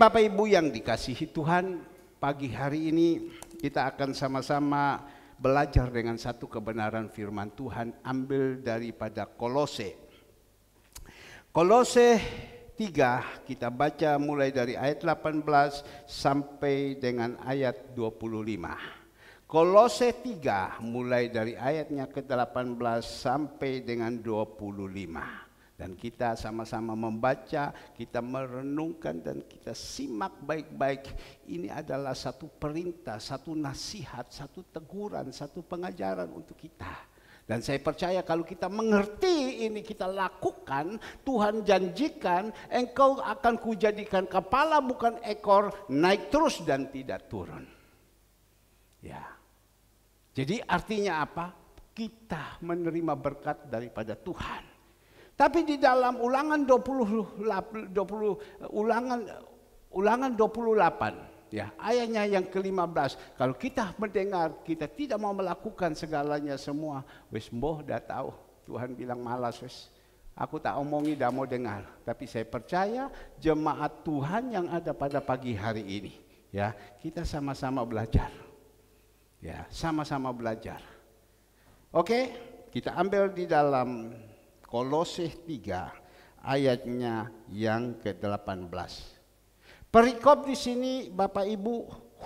Bapak Ibu yang dikasihi Tuhan, pagi hari ini kita akan sama-sama belajar dengan satu kebenaran firman Tuhan ambil daripada Kolose. Kolose 3 kita baca mulai dari ayat 18 sampai dengan ayat 25. Kolose 3 mulai dari ayatnya ke-18 sampai dengan 25. Dan kita sama-sama membaca, kita merenungkan dan kita simak baik-baik. Ini adalah satu perintah, satu nasihat, satu teguran, satu pengajaran untuk kita. Dan saya percaya kalau kita mengerti ini, kita lakukan, Tuhan janjikan, engkau akan kujadikan kepala bukan ekor, naik terus dan tidak turun. Ya. Jadi artinya apa? Kita menerima berkat daripada Tuhan. Tapi di dalam ulangan 28 ya, ayatnya yang ke-15, kalau kita mendengar kita tidak mau melakukan segalanya semua, wis mboh dah tahu Tuhan bilang malas wis. Aku tak omongi dah mau dengar, tapi saya percaya jemaat Tuhan yang ada pada pagi hari ini ya, kita sama-sama belajar. Ya, sama-sama belajar. Oke, kita ambil di dalam Kolose 3 ayatnya yang ke-18. Perikop di sini Bapak Ibu,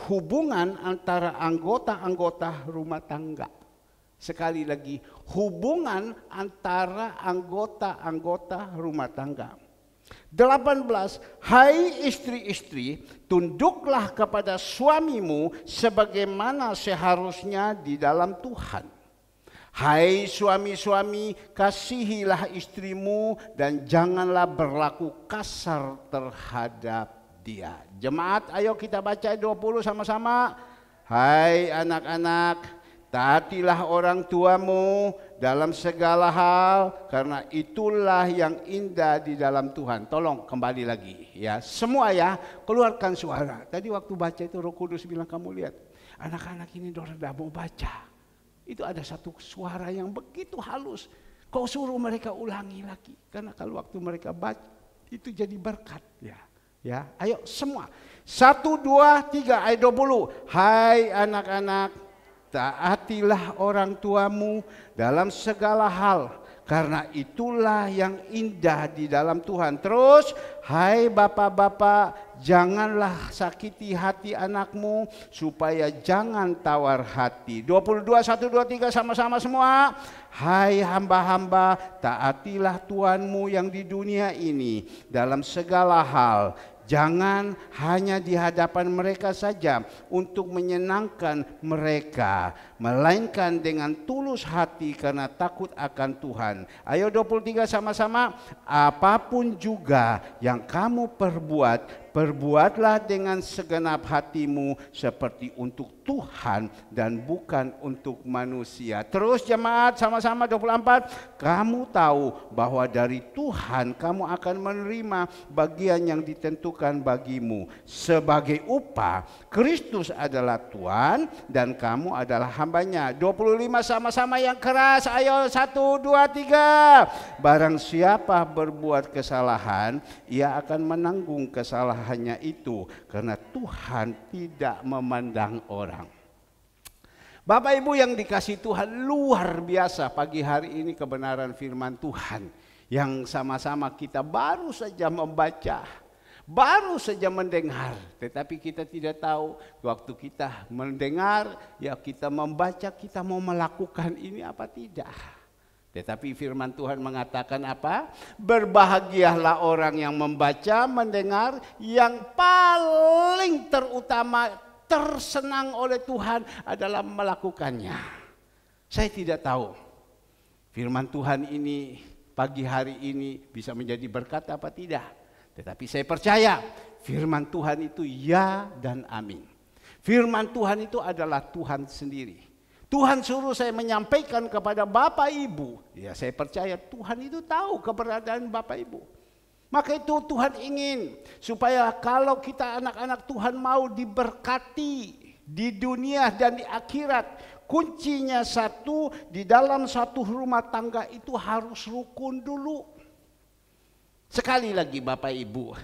hubungan antara anggota-anggota rumah tangga. Sekali lagi, hubungan antara anggota-anggota rumah tangga. 18. Hai istri-istri, tunduklah kepada suamimu sebagaimana seharusnya di dalam Tuhan. Hai suami-suami, kasihilah istrimu dan janganlah berlaku kasar terhadap dia. Jemaat, ayo kita baca 20 sama-sama. Hai anak-anak, taatilah orang tuamu dalam segala hal, karena itulah yang indah di dalam Tuhan. Tolong kembali lagi ya, semua ya, keluarkan suara. Tadi waktu baca itu Roh Kudus bilang, kamu lihat anak-anak ini dorang dah mau baca. Itu ada satu suara yang begitu halus. Kau suruh mereka ulangi lagi. Karena kalau waktu mereka baca, itu jadi berkat. Ya, ayo semua. 1, 2, 3, ayat 20. Hai anak-anak, taatilah orang tuamu dalam segala hal. Karena itulah yang indah di dalam Tuhan. Terus, hai bapak-bapak, janganlah sakiti hati anakmu supaya jangan tawar hati. 22, 1, 2, 3 sama-sama semua. Hai hamba-hamba, taatilah Tuhanmu yang di dunia ini dalam segala hal. Jangan hanya di hadapan mereka saja untuk menyenangkan mereka, melainkan dengan tulus hati karena takut akan Tuhan. Ayo 23 sama-sama. Apapun juga yang kamu perbuat, perbuatlah dengan segenap hatimu seperti untuk Tuhan dan bukan untuk manusia. Terus jemaat sama-sama 24. Kamu tahu bahwa dari Tuhan kamu akan menerima bagian yang ditentukan bagimu. Sebagai upah, Kristus adalah Tuhan dan kamu adalah hambanya. 25 sama-sama yang keras. Ayo 1, 2, 3. Barang siapa berbuat kesalahan, ia akan menanggung kesalahannya itu, karena Tuhan tidak memandang orang. Bapak Ibu yang dikasihi Tuhan, luar biasa pagi hari ini kebenaran firman Tuhan yang sama-sama kita baru saja membaca, baru saja mendengar, tetapi kita tidak tahu waktu kita mendengar, ya kita membaca, kita mau melakukan ini apa tidak. Tetapi firman Tuhan mengatakan apa? Berbahagialah orang yang membaca, mendengar, yang paling terutama tersenang oleh Tuhan adalah melakukannya. Saya tidak tahu firman Tuhan ini pagi hari ini bisa menjadi berkat apa tidak. Tetapi saya percaya firman Tuhan itu ya dan amin. Firman Tuhan itu adalah Tuhan sendiri. Tuhan suruh saya menyampaikan kepada Bapak Ibu. Ya, saya percaya Tuhan itu tahu keberadaan Bapak Ibu. Maka itu Tuhan ingin supaya kalau kita anak-anak Tuhan mau diberkati di dunia dan di akhirat, kuncinya satu, di dalam satu rumah tangga itu harus rukun dulu. Sekali lagi Bapak Ibu,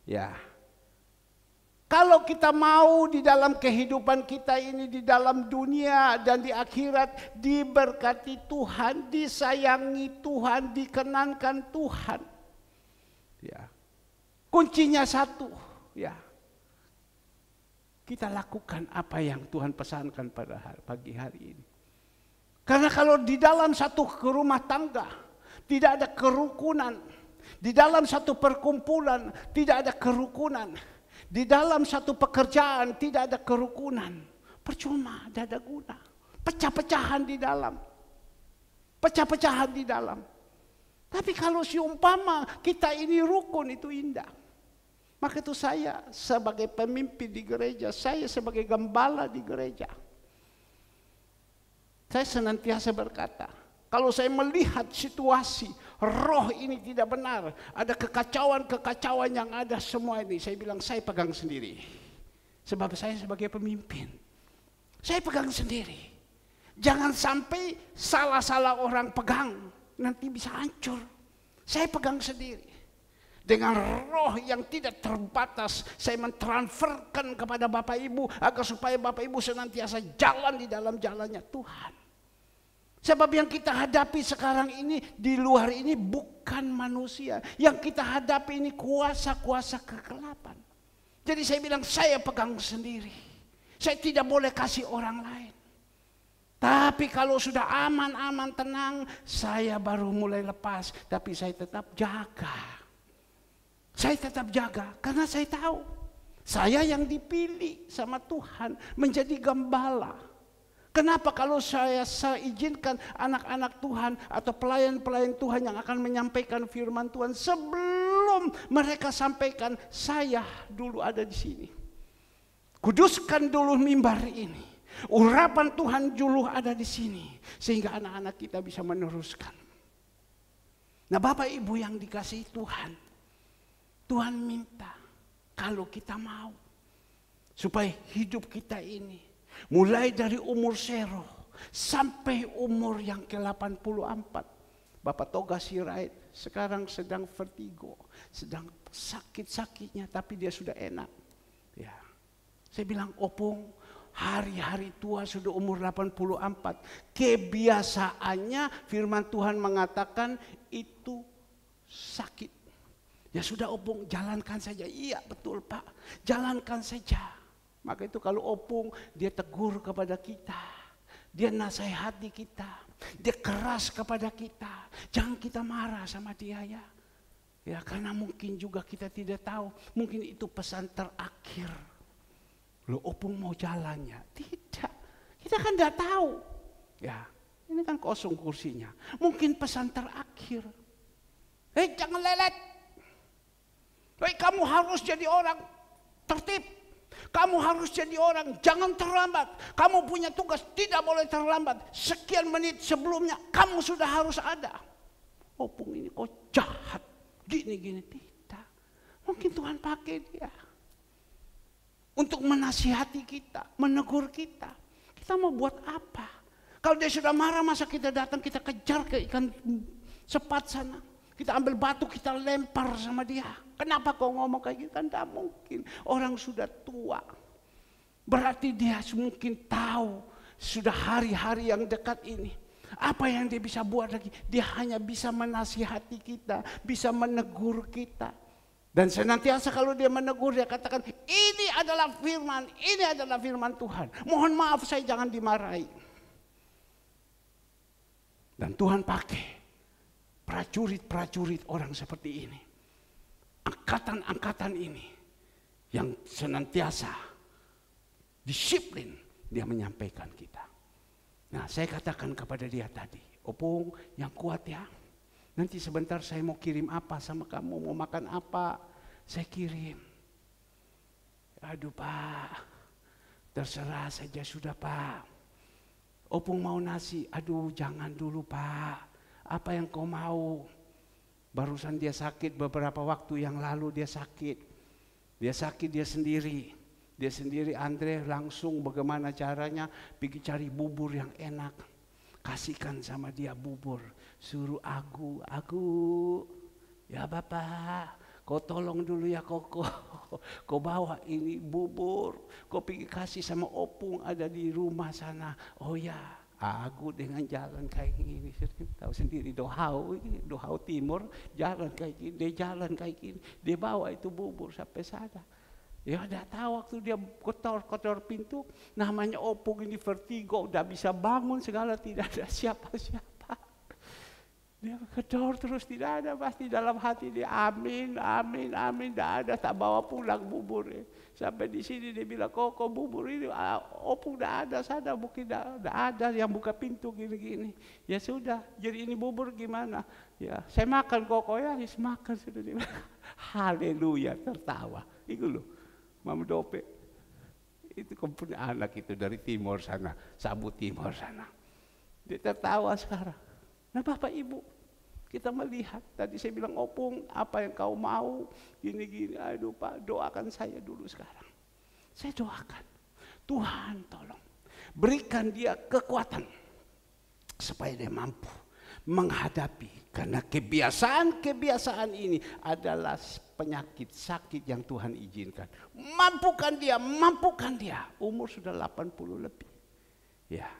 ya, Kalau kita mau di dalam kehidupan kita ini, di dalam dunia dan di akhirat, diberkati Tuhan, disayangi Tuhan, dikenankan Tuhan. Ya. Kuncinya satu, ya. Kita lakukan apa yang Tuhan pesankan pada pagi hari ini. Karena kalau di dalam satu rumah tangga tidak ada kerukunan, di dalam satu perkumpulan tidak ada kerukunan, di dalam satu pekerjaan tidak ada kerukunan, percuma, tidak ada guna. Pecah-pecahan di dalam. Pecah-pecahan di dalam. Tapi kalau seumpama kita ini rukun, itu indah. Maka itu saya sebagai pemimpin di gereja, saya sebagai gembala di gereja, saya senantiasa berkata, kalau saya melihat situasi roh ini tidak benar, ada kekacauan-kekacauan yang ada semua ini, saya bilang saya pegang sendiri. Sebab saya sebagai pemimpin, saya pegang sendiri. Jangan sampai salah-salah orang pegang, nanti bisa hancur. Saya pegang sendiri. Dengan roh yang tidak terbatas, saya mentransferkan kepada Bapak Ibu, agar supaya Bapak Ibu senantiasa jalan di dalam jalannya Tuhan. Sebab yang kita hadapi sekarang ini, di luar ini bukan manusia. Yang kita hadapi ini kuasa-kuasa kegelapan. Jadi saya bilang saya pegang sendiri. Saya tidak boleh kasih orang lain. Tapi kalau sudah aman-aman tenang, saya baru mulai lepas. Tapi saya tetap jaga. Saya tetap jaga karena saya tahu. Saya yang dipilih sama Tuhan menjadi gembala. Kenapa kalau saya izinkan anak-anak Tuhan atau pelayan-pelayan Tuhan yang akan menyampaikan firman Tuhan, sebelum mereka sampaikan, saya dulu ada di sini. Kuduskan dulu mimbar ini. Urapan Tuhan dulu ada di sini. Sehingga anak-anak kita bisa meneruskan. Nah Bapak Ibu yang dikasihi Tuhan, Tuhan minta kalau kita mau supaya hidup kita ini mulai dari umur 0 sampai umur yang ke-84. Bapak Toga Sirait sekarang sedang vertigo, sedang sakit-sakitnya, tapi dia sudah enak. Ya. Saya bilang, Opung, hari-hari tua sudah umur 84. Kebiasaannya firman Tuhan mengatakan itu sakit. Ya sudah Opung, jalankan saja. Iya betul Pak, jalankan saja. Maka itu kalau Opung, dia tegur kepada kita, dia nasihati kita, dia keras kepada kita. Jangan kita marah sama dia ya. Ya karena mungkin juga kita tidak tahu, mungkin itu pesan terakhir. Loh Opung mau jalannya? Tidak, kita kan tidak tahu. Ya ini kan kosong kursinya, mungkin pesan terakhir. Jangan lelet. Kamu harus jadi orang tertib. Kamu harus jadi orang, jangan terlambat. Kamu punya tugas, tidak boleh terlambat. Sekian menit sebelumnya, kamu sudah harus ada. Opung ini kok jahat, gini-gini. Tidak. Mungkin Tuhan pakai dia untuk menasihati kita, menegur kita. Kita mau buat apa? Kalau dia sudah marah, masa kita datang, kita kejar ke ikan sepat sana. Kita ambil batu, kita lempar sama dia. Kenapa kau ngomong kayak gitu? Kan tidak mungkin. Orang sudah tua. Berarti dia mungkin tahu sudah hari-hari yang dekat ini. Apa yang dia bisa buat lagi? Dia hanya bisa menasihati kita, bisa menegur kita. Dan senantiasa kalau dia menegur, dia katakan, ini adalah firman Tuhan. Mohon maaf saya jangan dimarahi. Dan Tuhan pakai prajurit-prajurit orang seperti ini. Angkatan-angkatan ini yang senantiasa disiplin dia menyampaikan kita. Nah saya katakan kepada dia tadi, Opung yang kuat ya. Nanti sebentar saya mau kirim apa sama kamu, mau makan apa, saya kirim. Aduh Pak, terserah saja sudah Pak. Opung mau nasi, aduh jangan dulu Pak. Apa yang kau mau? Barusan dia sakit beberapa waktu yang lalu dia sakit. Dia sakit dia sendiri. Dia sendiri Andre langsung bagaimana caranya pergi cari bubur yang enak. Kasihkan sama dia bubur. Suruh Agu. Ya Bapak, kau tolong dulu ya Koko, kau bawa ini bubur, kau pergi kasih sama Opung ada di rumah sana. Oh ya, aku dengan jalan kayak gini, tahu sendiri Dohau Timur, jalan kayak gini, dia jalan kayak gini, dia bawa itu bubur sampai sana. Ya udah tahu waktu dia kotor pintu, namanya Opung ini vertigo, udah bisa bangun segala, tidak ada siapa-siapa. Dia kedor terus, tidak ada, pasti dalam hati dia amin, tidak ada, tak bawa pulang bubur. Sampai di sini dia bilang, kok bubur ini Opung udah ada sana, mungkin udah ada yang buka pintu gini-gini. Ya sudah, jadi ini bubur gimana? Ya saya makan Koko ya, makan sudah dia. Haleluya, tertawa. Itu loh, Mama Dope. Itu punya anak itu dari timur sana, Sabu Timur sana. Dia tertawa sekarang. Nah Bapak Ibu, kita melihat, tadi saya bilang Opung, apa yang kau mau, gini-gini, aduh Pak, doakan saya dulu sekarang. Saya doakan, Tuhan tolong, berikan dia kekuatan, supaya dia mampu menghadapi, karena kebiasaan ini adalah penyakit, sakit yang Tuhan izinkan. Mampukan dia, umur sudah 80 lebih. Ya.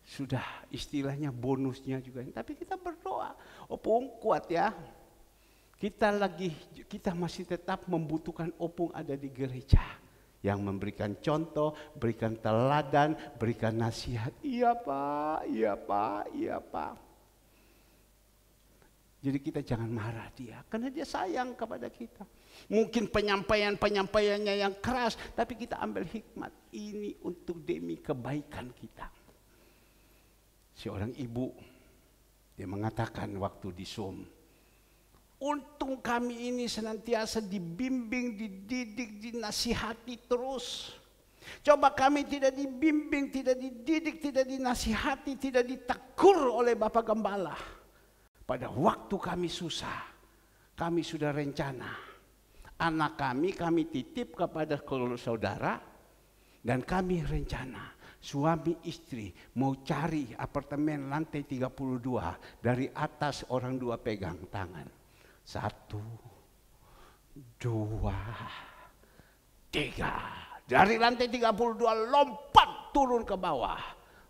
Sudah istilahnya bonusnya juga. Tapi kita berdoa, Opung kuat ya. Kita masih tetap membutuhkan Opung ada di gereja. Yang memberikan contoh, berikan teladan, berikan nasihat. Iya Pak, iya Pak, iya Pak. Jadi kita jangan marah dia, karena dia sayang kepada kita. Mungkin penyampaiannya yang keras, tapi kita ambil hikmat. Ini untuk demi kebaikan kita. Seorang ibu, dia mengatakan waktu di Zoom, untung kami ini senantiasa dibimbing, dididik, dinasihati terus. Coba kami tidak dibimbing, tidak dididik, tidak dinasihati, tidak ditegur oleh Bapak Gembala. Pada waktu kami susah, kami sudah rencana. Anak kami titip kepada saudara, dan kami rencana. Suami istri mau cari apartemen lantai 32, dari atas orang dua pegang tangan. 1, 2, 3. Dari lantai 32 lompat turun ke bawah.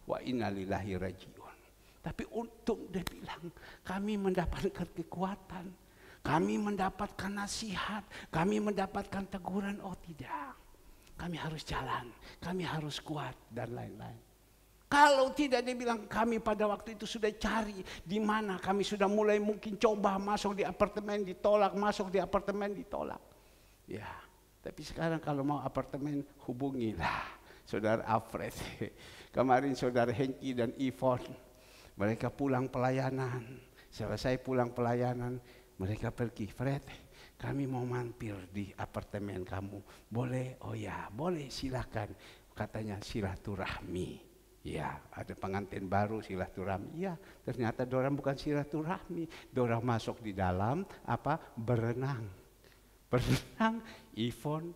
Wa inna lillahi rajiun. Tapi untung dia bilang, kami mendapatkan kekuatan, kami mendapatkan nasihat, kami mendapatkan teguran. Oh tidak, kami harus jalan, kami harus kuat, dan lain-lain. Kalau tidak, dia bilang, kami pada waktu itu sudah cari di mana, kami sudah mulai mungkin coba masuk di apartemen ditolak, masuk di apartemen ditolak. Ya, tapi sekarang kalau mau apartemen hubungilah Saudara Alfred. Kemarin Saudara Hengki dan Yvonne, mereka pulang pelayanan. Selesai pulang pelayanan, mereka pergi, Fred, kami mau mampir di apartemen kamu, boleh? Oh ya, boleh, silakan. Katanya silaturahmi. Ya, ada pengantin baru silaturahmi. Ya, ternyata dorang bukan silaturahmi, dorang masuk di dalam berenang. Berenang, Yvonne,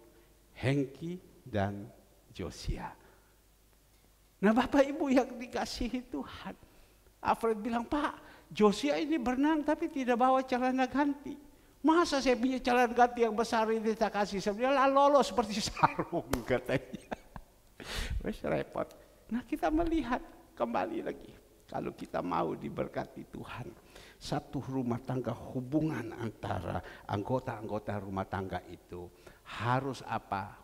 Hengki, dan Josia. Nah Bapak Ibu yang dikasihi Tuhan, Alfred bilang, Pak, Josia ini berenang tapi tidak bawa celana ganti. Masa saya punya celana ganti yang besar ini tak kasih, sebenarnya lolos seperti sarung katanya. Wes repot. Nah kita melihat kembali lagi, kalau kita mau diberkati Tuhan, satu rumah tangga, hubungan antara anggota-anggota rumah tangga itu harus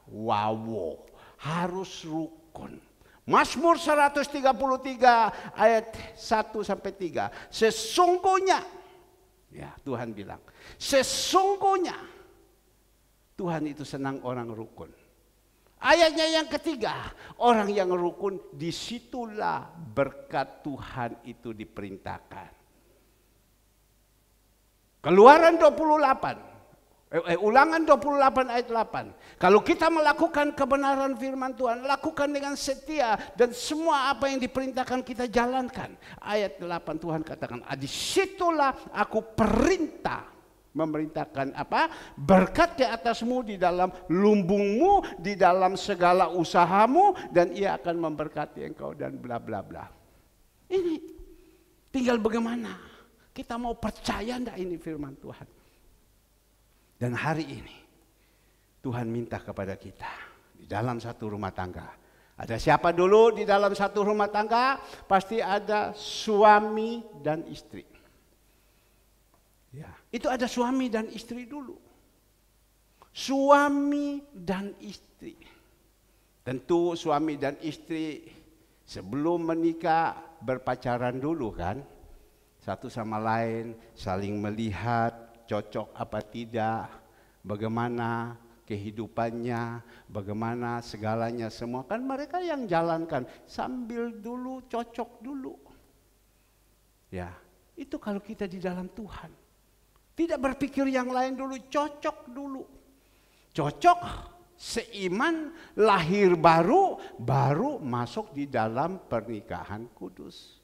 wawo, harus rukun. Mazmur 133 ayat 1-3. Sesungguhnya, ya Tuhan bilang, sesungguhnya Tuhan itu senang orang rukun. Ayatnya yang ketiga, orang yang rukun, disitulah berkat Tuhan itu diperintahkan. Keluaran 28. Ulangan 28 ayat 8. Kalau kita melakukan kebenaran firman Tuhan, lakukan dengan setia, dan semua apa yang diperintahkan kita jalankan. Ayat 8 Tuhan katakan, disitulah aku perintah, memerintahkan berkat di atasmu, di dalam lumbungmu, di dalam segala usahamu, dan ia akan memberkati engkau, dan bla bla bla. Ini tinggal bagaimana kita mau percaya enggak ini firman Tuhan. Dan hari ini Tuhan minta kepada kita di dalam satu rumah tangga. Ada siapa dulu di dalam satu rumah tangga? Pasti ada suami dan istri. Ya, itu ada suami dan istri dulu. Suami dan istri. Tentu suami dan istri sebelum menikah berpacaran dulu kan. Satu sama lain saling melihat cocok apa tidak, bagaimana kehidupannya, bagaimana segalanya semua. Kan mereka yang jalankan sambil dulu cocok dulu. Ya, itu kalau kita di dalam Tuhan. Tidak berpikir yang lain dulu, cocok dulu. Cocok, seiman, lahir baru, baru masuk di dalam pernikahan kudus.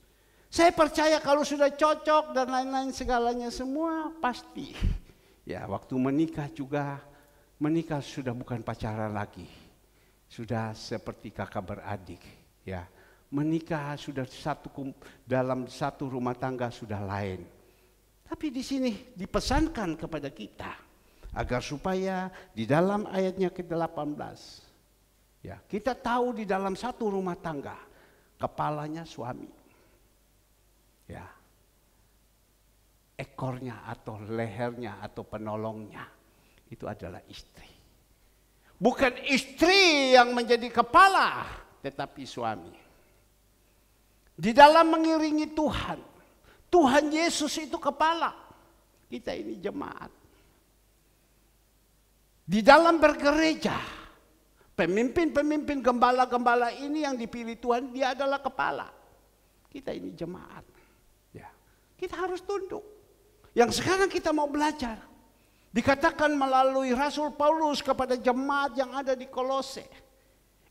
Saya percaya kalau sudah cocok dan lain-lain segalanya semua pasti. Ya, waktu menikah juga, menikah sudah bukan pacaran lagi. Sudah seperti kakak beradik, ya. Menikah sudah dalam satu rumah tangga sudah lain. Tapi di sini dipesankan kepada kita agar supaya di dalam ayatnya ke-18, ya, kita tahu di dalam satu rumah tangga kepalanya suami. Ya, ekornya atau lehernya atau penolongnya itu adalah istri. Bukan istri yang menjadi kepala, tetapi suami. Di dalam mengiringi Tuhan, Tuhan Yesus itu kepala. Kita ini jemaat. Di dalam bergereja, pemimpin-pemimpin gembala-gembala ini yang dipilih Tuhan, dia adalah kepala. Kita ini jemaat. Kita harus tunduk. Yang sekarang kita mau belajar. Dikatakan melalui Rasul Paulus kepada jemaat yang ada di Kolose.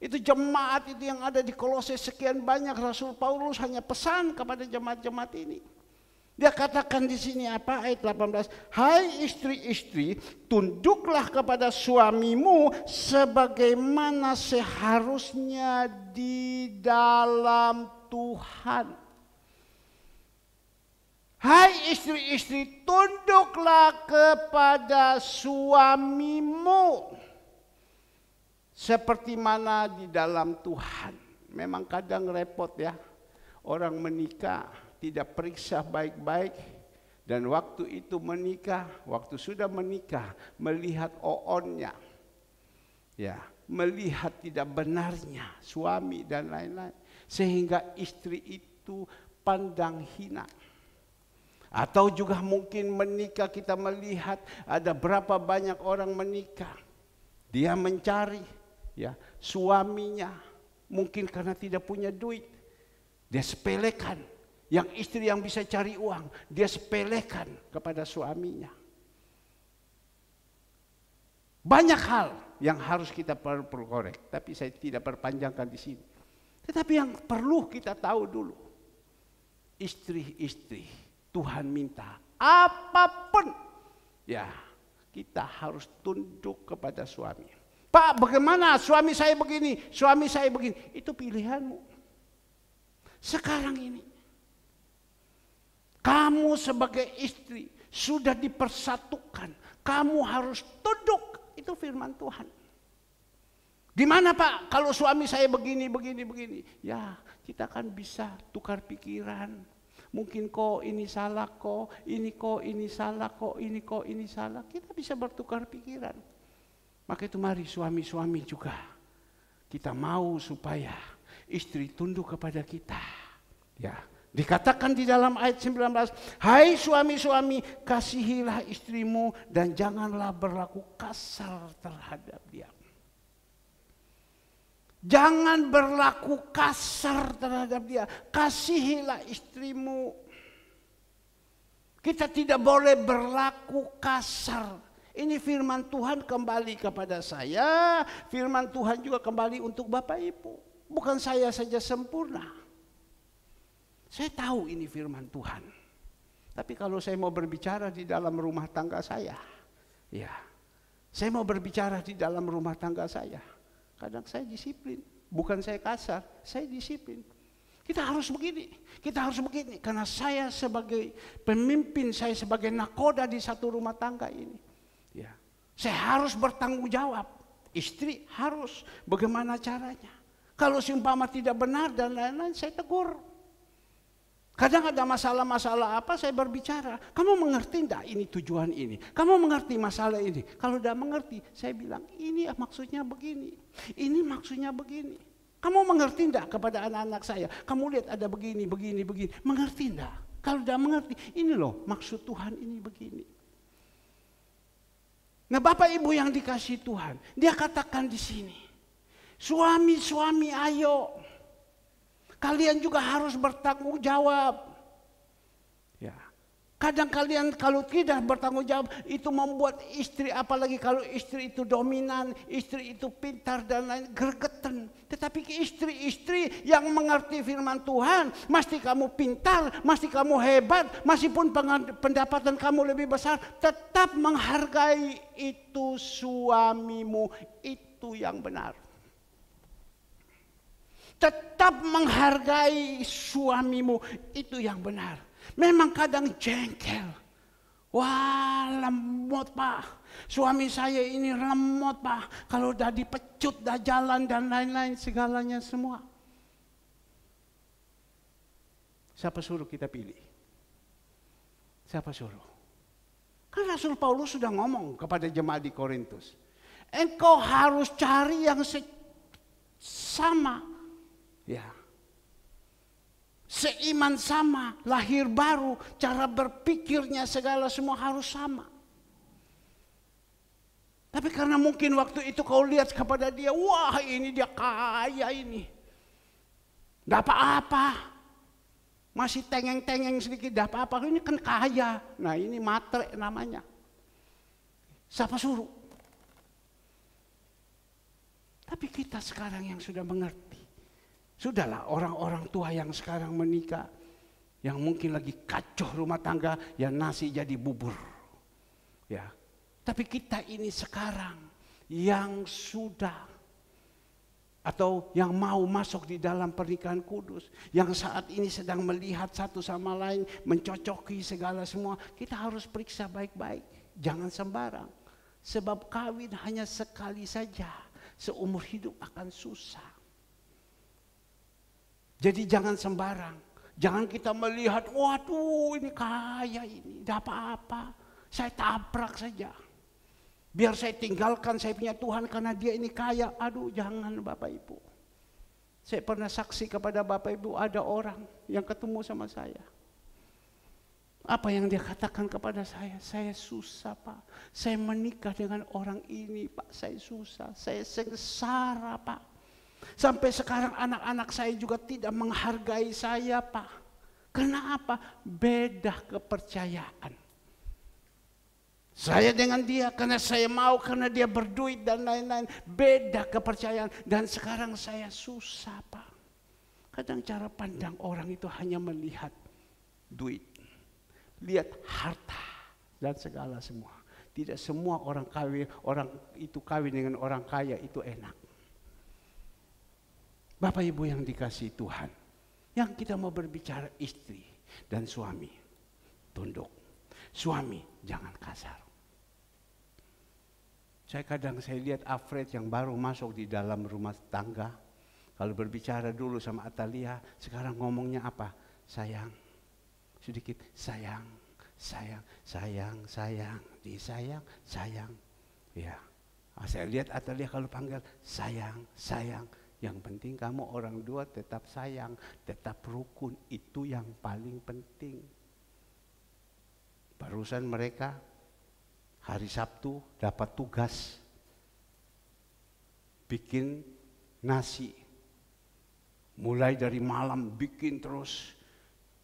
Itu jemaat itu yang ada di Kolose sekian banyak, Rasul Paulus hanya pesan kepada jemaat-jemaat ini. Dia katakan di sini apa? Ayat 18. Hai istri-istri, tunduklah kepada suamimu sebagaimana seharusnya di dalam Tuhan. Hai istri-istri, tunduklah kepada suamimu seperti mana di dalam Tuhan. Memang kadang repot ya, orang menikah tidak periksa baik-baik, dan waktu itu menikah, waktu sudah menikah melihat oonnya, ya, melihat tidak benarnya suami dan lain-lain, sehingga istri itu pandang hina. Atau juga mungkin menikah kita melihat ada berapa banyak orang menikah, dia mencari ya suaminya, mungkin karena tidak punya duit, dia sepelekan. Yang istri yang bisa cari uang, dia sepelekan kepada suaminya. Banyak hal yang harus kita perlu korek, tapi saya tidak perpanjangkan di sini. Tetapi yang perlu kita tahu dulu, istri-istri Tuhan minta apapun, ya kita harus tunduk kepada suami. Pak, bagaimana suami saya begini, suami saya begini, itu pilihanmu. Sekarang ini, kamu sebagai istri sudah dipersatukan, kamu harus tunduk, itu firman Tuhan. Gimana Pak, kalau suami saya begini, ya kita kan bisa tukar pikiran. Mungkin kok ini salah, kok ini salah, kok ini salah. Kita bisa bertukar pikiran. Maka itu mari suami-suami juga kita mau supaya istri tunduk kepada kita. Ya, dikatakan di dalam ayat 19, hai suami-suami, kasihilah istrimu dan janganlah berlaku kasar terhadap dia. Jangan berlaku kasar terhadap dia. Kasihilah istrimu. Kita tidak boleh berlaku kasar. Ini firman Tuhan kembali kepada saya. Firman Tuhan juga kembali untuk Bapak Ibu. Bukan saya saja sempurna. Saya tahu ini firman Tuhan. Tapi kalau saya mau berbicara di dalam rumah tangga saya, ya, saya mau berbicara di dalam rumah tangga saya. Kadang saya disiplin, bukan saya kasar, saya disiplin. Kita harus begini, karena saya sebagai pemimpin, saya sebagai nakoda di satu rumah tangga ini. Ya, Saya harus bertanggung jawab. Istri harus, bagaimana caranya. Kalau seumpama tidak benar dan lain-lain, saya tegur. Kadang ada masalah-masalah apa, saya berbicara. Kamu mengerti enggak ini tujuan ini? Kamu mengerti masalah ini? Kalau tidak mengerti, saya bilang, ini maksudnya begini. Ini maksudnya begini. Kamu mengerti enggak kepada anak-anak saya? Kamu lihat ada begini, begini, begini. Mengerti enggak? Kalau tidak mengerti, ini loh maksud Tuhan ini begini. Nah, Bapak Ibu yang dikasihi Tuhan, dia katakan di sini, suami-suami ayo, kalian juga harus bertanggung jawab. Ya. Kadang kalian kalau tidak bertanggung jawab, itu membuat istri, apalagi kalau istri itu dominan, istri itu pintar dan lain, gregetan. Tetapi istri-istri yang mengerti firman Tuhan, mesti kamu pintar, mesti kamu hebat, meskipun pendapatan kamu lebih besar, tetap menghargai itu suamimu, itu yang benar. Tetap menghargai suamimu, itu yang benar. Memang kadang jengkel. Wah, lemot Pak. Suami saya ini lemot Pak. Kalau udah dipecut, dah jalan dan lain-lain, segalanya semua. Siapa suruh kita pilih? Siapa suruh? Kan Rasul Paulus sudah ngomong kepada jemaat di Korintus. Engkau harus cari yang sama. Ya. Seiman sama, lahir baru, cara berpikirnya segala semua harus sama. Tapi karena mungkin waktu itu kau lihat kepada dia, wah ini dia kaya ini. Tidak apa-apa. Masih tengeng-tengeng sedikit, tidak apa-apa. Ini kan kaya. Nah ini matre namanya. Siapa suruh? Tapi kita sekarang yang sudah mengerti. Sudahlah orang-orang tua yang sekarang menikah, yang mungkin lagi kacau rumah tangga, ya nasi jadi bubur. Ya. Tapi kita ini sekarang yang sudah atau yang mau masuk di dalam pernikahan kudus, yang saat ini sedang melihat satu sama lain, mencocoki segala semua, kita harus periksa baik-baik, jangan sembarang. Sebab kawin hanya sekali saja, seumur hidup akan susah. Jadi jangan sembarang. Jangan kita melihat, waduh ini kaya ini, tidak apa-apa. Saya tabrak saja. Biar saya tinggalkan saya punya Tuhan karena dia ini kaya. Aduh jangan Bapak Ibu. Saya pernah saksi kepada Bapak Ibu, ada orang yang ketemu sama saya. Apa yang dia katakan kepada saya? Saya susah Pak. Saya menikah dengan orang ini Pak. Saya susah, saya sengsara Pak. Sampai sekarang anak-anak saya juga tidak menghargai saya Pak. Kenapa? Beda kepercayaan. Saya dengan dia karena saya mau, karena dia berduit dan lain-lain. Beda kepercayaan. Dan sekarang saya susah Pak. Kadang cara pandang orang itu hanya melihat duit. Lihat harta dan segala semua. Tidak semua orang itu kawin dengan orang kaya itu enak. Bapak Ibu yang dikasihi Tuhan, yang kita mau berbicara istri dan suami, tunduk. Suami jangan kasar. Saya lihat Alfred yang baru masuk di dalam rumah tangga, kalau berbicara dulu sama Atalia, sekarang ngomongnya apa? Sayang, sedikit sayang, sayang, sayang, sayang, disayang, sayang. Ya, saya lihat Atalia kalau panggil sayang, sayang. Yang penting kamu orang dua tetap sayang, tetap rukun, itu yang paling penting. Barusan mereka hari Sabtu dapat tugas bikin nasi. Mulai dari malam bikin terus.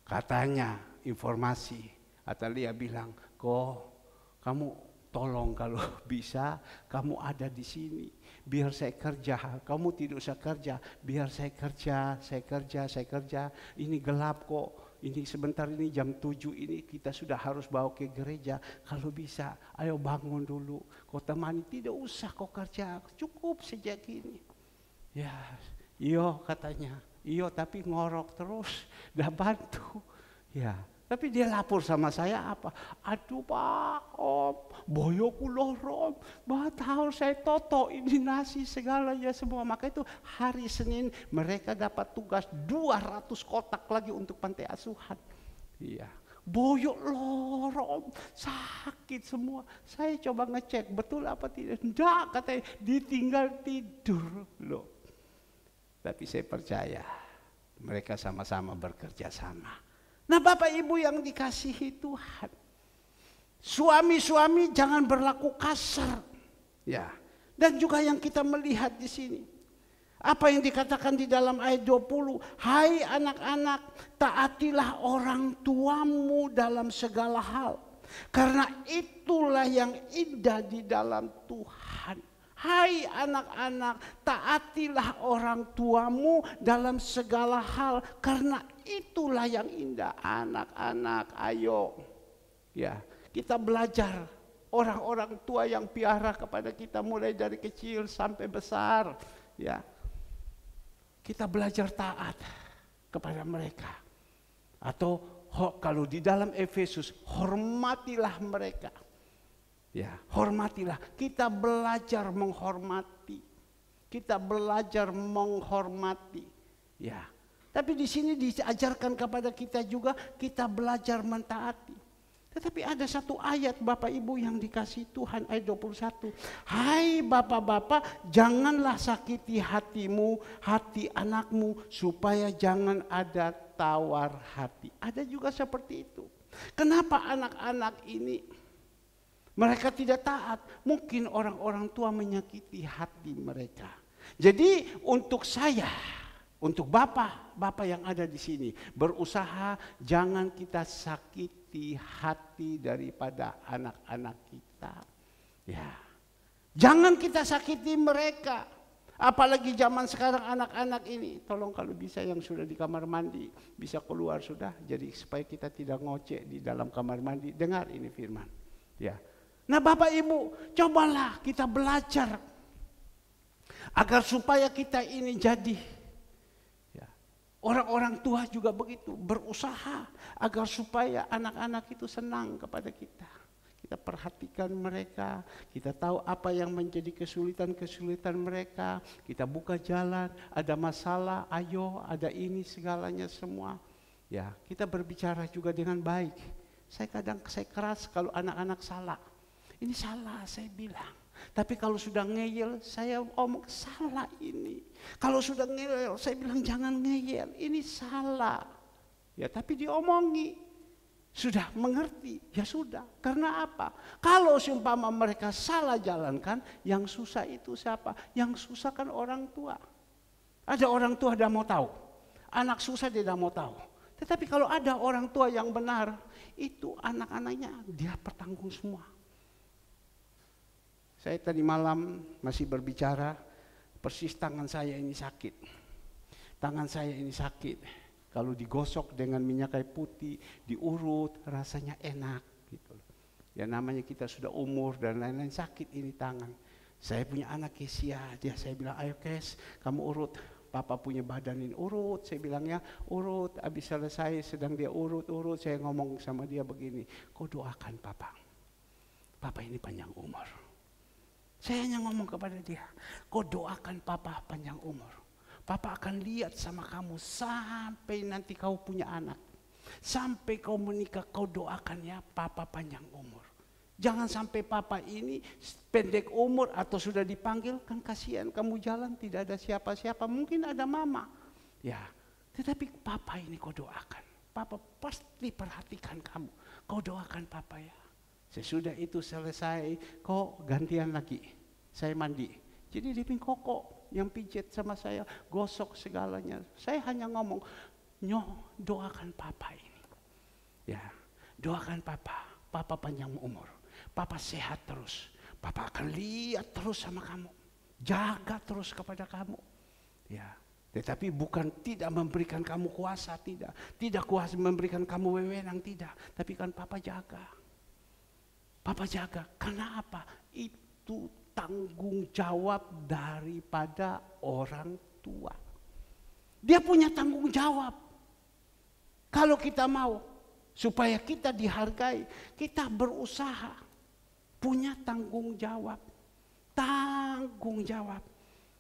Katanya informasi, Atalia bilang, kok kamu tolong kalau bisa kamu ada di sini. Biar saya kerja, kamu tidak usah kerja. Biar saya kerja. Ini gelap kok. Ini sebentar ini jam 7 ini kita sudah harus bawa ke gereja. Kalau bisa, ayo bangun dulu. Kau temani, tidak usah kau kerja. Cukup sejak ini. Ya, iyo katanya. Iyo tapi ngorok terus. Dah bantu. Ya, Tapi dia lapor sama saya apa? Aduh Pak, Om, boyoku lorong, batal saya toto ini nasi segalanya semua. Maka itu hari Senin mereka dapat tugas 200 kotak lagi untuk pantai asuhan. Iya, boyok lorong, sakit semua. Saya coba ngecek betul apa tidak. Enggak, katanya ditinggal tidur loh. Tapi saya percaya mereka sama-sama bekerja sama. Nah Bapak Ibu yang dikasihi Tuhan, suami-suami jangan berlaku kasar, ya. Dan juga yang kita melihat di sini, apa yang dikatakan di dalam ayat 20, hai anak-anak, taatilah orang tuamu dalam segala hal, karena itulah yang indah di dalam Tuhan. Hai anak-anak, taatilah orang tuamu dalam segala hal, karena itulah yang indah. Anak-anak, ayo, ya, kita belajar orang-orang tua yang piara kepada kita mulai dari kecil sampai besar, ya. Kita belajar taat kepada mereka. Atau kalau di dalam Efesus, hormatilah mereka. Ya, hormatilah. Kita belajar menghormati. Kita belajar menghormati. Ya. Tapi di sini diajarkan kepada kita juga kita belajar mentaati. Tetapi ada satu ayat Bapak Ibu yang dikasih Tuhan, ayat 21. Hai bapak-bapak, janganlah sakiti hatimu, hati anakmu, supaya jangan ada tawar hati. Ada juga seperti itu. Kenapa anak-anak ini mereka tidak taat? Mungkin orang-orang tua menyakiti hati mereka. Jadi untuk saya, untuk bapak yang ada di sini, berusaha jangan kita sakiti hati daripada anak-anak kita. Ya, jangan kita sakiti mereka. Apalagi zaman sekarang anak-anak ini, tolong kalau bisa yang sudah di kamar mandi bisa keluar sudah. Jadi supaya kita tidak ngoceh di dalam kamar mandi. Dengar ini firman. Ya. Nah Bapak Ibu, cobalah kita belajar agar supaya kita ini jadi, ya, orang-orang tua juga begitu, berusaha agar supaya anak-anak itu senang kepada kita. Kita perhatikan mereka, kita tahu apa yang menjadi kesulitan-kesulitan mereka, kita buka jalan, ada masalah, ayo, ada ini segalanya semua. Ya, kita berbicara juga dengan baik. Saya keras kalau anak-anak salah. Ini salah saya bilang. Tapi kalau sudah ngeyel saya omong salah ini. Kalau sudah ngeyel saya bilang jangan ngeyel, ini salah. Ya tapi diomongi. Sudah mengerti, ya sudah. Karena apa? Kalau seumpama mereka salah jalankan, yang susah itu siapa? Yang susah kan orang tua. Ada orang tua tidak mau tahu. Anak susah dia tidak mau tahu. Tetapi kalau ada orang tua yang benar, itu anak-anaknya dia bertanggung semua. Saya tadi malam masih berbicara, persis tangan saya ini sakit. Tangan saya ini sakit. Kalau digosok dengan minyak kayu putih, diurut, rasanya enak. Gitu. Ya namanya kita sudah umur dan lain-lain, sakit ini tangan. Saya punya anak Kesia, saya bilang, ayo Kes, kamu urut. Papa punya badan ini, urut. Saya bilangnya, urut. Habis selesai, sedang dia urut. Saya ngomong sama dia begini, kau doakan Papa. Papa ini panjang umur. Saya hanya ngomong kepada dia, kau doakan Papa panjang umur. Papa akan lihat sama kamu sampai nanti kau punya anak. Sampai kau menikah, kau doakan ya Papa panjang umur. Jangan sampai Papa ini pendek umur atau sudah dipanggil, kan kasihan kamu jalan tidak ada siapa-siapa. Mungkin ada mama. Ya, tetapi Papa ini kau doakan. Papa pasti perhatikan kamu. Kau doakan Papa ya. Sesudah itu selesai, kau gantian lagi. Saya mandi. Jadi dia koko yang pijet sama saya, gosok segalanya. Saya hanya ngomong, doakan Papa ini. Ya, doakan Papa. Papa panjang umur. Papa sehat terus. Papa akan lihat terus sama kamu. Jaga terus kepada kamu. Ya, tetapi bukan tidak memberikan kamu kuasa, tidak. Tidak kuasa memberikan kamu wewenang, tidak. Tapi kan Papa jaga. Papa jaga. Karena apa? Itu tanggung jawab daripada orang tua. Dia punya tanggung jawab. Kalau kita mau, supaya kita dihargai, kita berusaha, punya tanggung jawab. Tanggung jawab.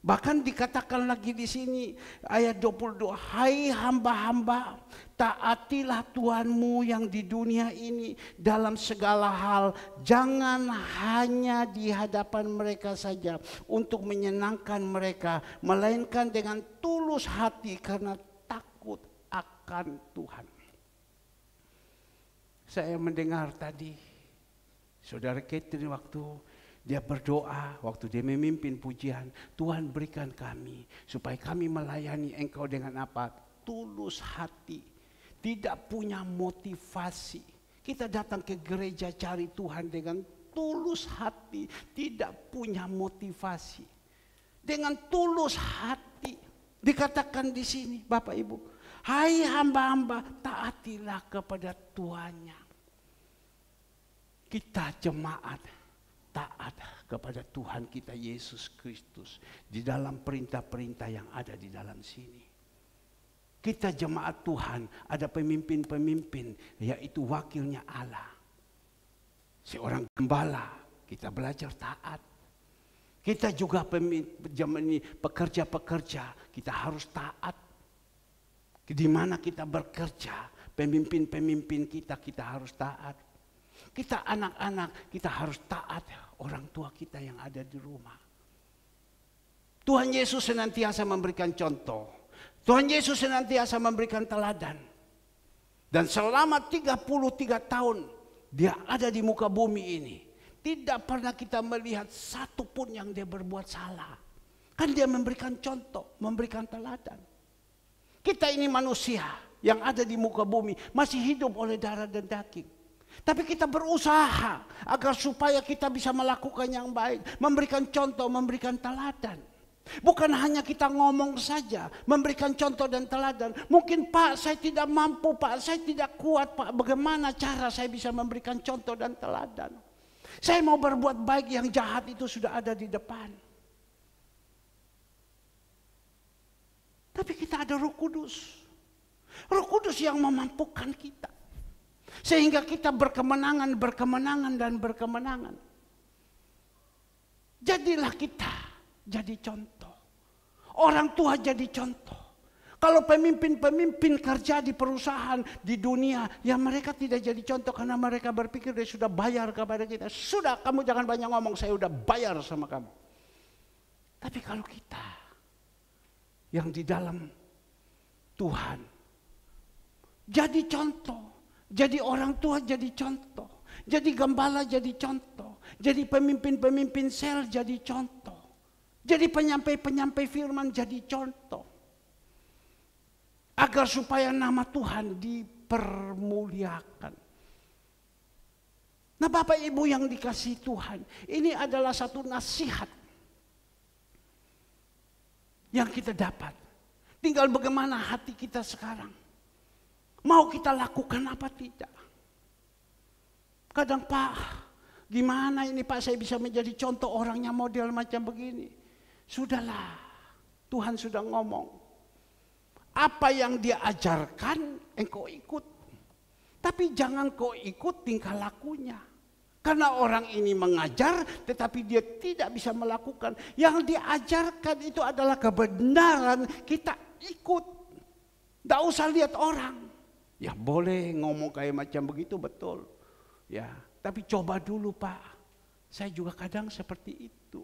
Bahkan dikatakan lagi di sini ayat 22, hai hamba-hamba, taatilah Tuhanmu yang di dunia ini dalam segala hal. Jangan hanya di hadapan mereka saja untuk menyenangkan mereka, melainkan dengan tulus hati karena takut akan Tuhan. Saya mendengar tadi Saudara Catherine waktu dia berdoa, waktu dia memimpin pujian, Tuhan berikan kami supaya kami melayani Engkau dengan apa? Tulus hati, tidak punya motivasi. Kita datang ke gereja cari Tuhan dengan tulus hati, tidak punya motivasi. Dengan tulus hati, dikatakan di sini Bapak Ibu, hai hamba-hamba, taatilah kepada Tuhannya. Kita jemaat taat kepada Tuhan kita Yesus Kristus di dalam perintah-perintah yang ada di dalam sini. Kita jemaat Tuhan, ada pemimpin-pemimpin, yaitu wakilnya Allah. Seorang gembala, kita belajar taat. Kita juga pekerja-pekerja, kita harus taat. Di mana kita bekerja, pemimpin-pemimpin kita harus taat. Kita anak-anak, kita harus taat orang tua kita yang ada di rumah. Tuhan Yesus senantiasa memberikan contoh. Tuhan Yesus senantiasa memberikan teladan. Dan selama 33 tahun dia ada di muka bumi ini, tidak pernah kita melihat satu pun yang dia berbuat salah. Kan dia memberikan contoh, memberikan teladan. Kita ini manusia yang ada di muka bumi, masih hidup oleh darah dan daging. Tapi kita berusaha agar supaya kita bisa melakukan yang baik, memberikan contoh, memberikan teladan. Bukan hanya kita ngomong saja, memberikan contoh dan teladan. Mungkin Pak saya tidak mampu, Pak saya tidak kuat, Pak bagaimana cara saya bisa memberikan contoh dan teladan. Saya mau berbuat baik, yang jahat itu sudah ada di depan. Tapi kita ada Roh Kudus. Roh Kudus yang memampukan kita. Sehingga kita berkemenangan, dan berkemenangan. Jadilah kita jadi contoh. Orang tua jadi contoh. Kalau pemimpin-pemimpin kerja di perusahaan, di dunia, ya mereka tidak jadi contoh karena mereka berpikir dia sudah bayar kepada kita. Sudah, kamu jangan banyak ngomong, saya sudah bayar sama kamu. Tapi kalau kita yang di dalam Tuhan, jadi contoh. Jadi orang tua jadi contoh, jadi gembala jadi contoh, jadi pemimpin-pemimpin sel jadi contoh, jadi penyampai-penyampai firman jadi contoh. Agar supaya nama Tuhan dipermuliakan. Nah Bapak Ibu yang dikasihi Tuhan, ini adalah satu nasihat yang kita dapat. Tinggal bagaimana hati kita sekarang. Mau kita lakukan apa tidak? Kadang Pak, gimana ini Pak saya bisa menjadi contoh orangnya model macam begini. Sudahlah, Tuhan sudah ngomong. Apa yang dia ajarkan, engkau ikut. Tapi jangan kau ikut tingkah lakunya. Karena orang ini mengajar, tetapi dia tidak bisa melakukan. Yang diajarkan itu adalah kebenaran, kita ikut. Tidak usah lihat orang. Ya boleh ngomong kayak macam begitu betul. Ya, tapi coba dulu Pak. Saya juga kadang seperti itu.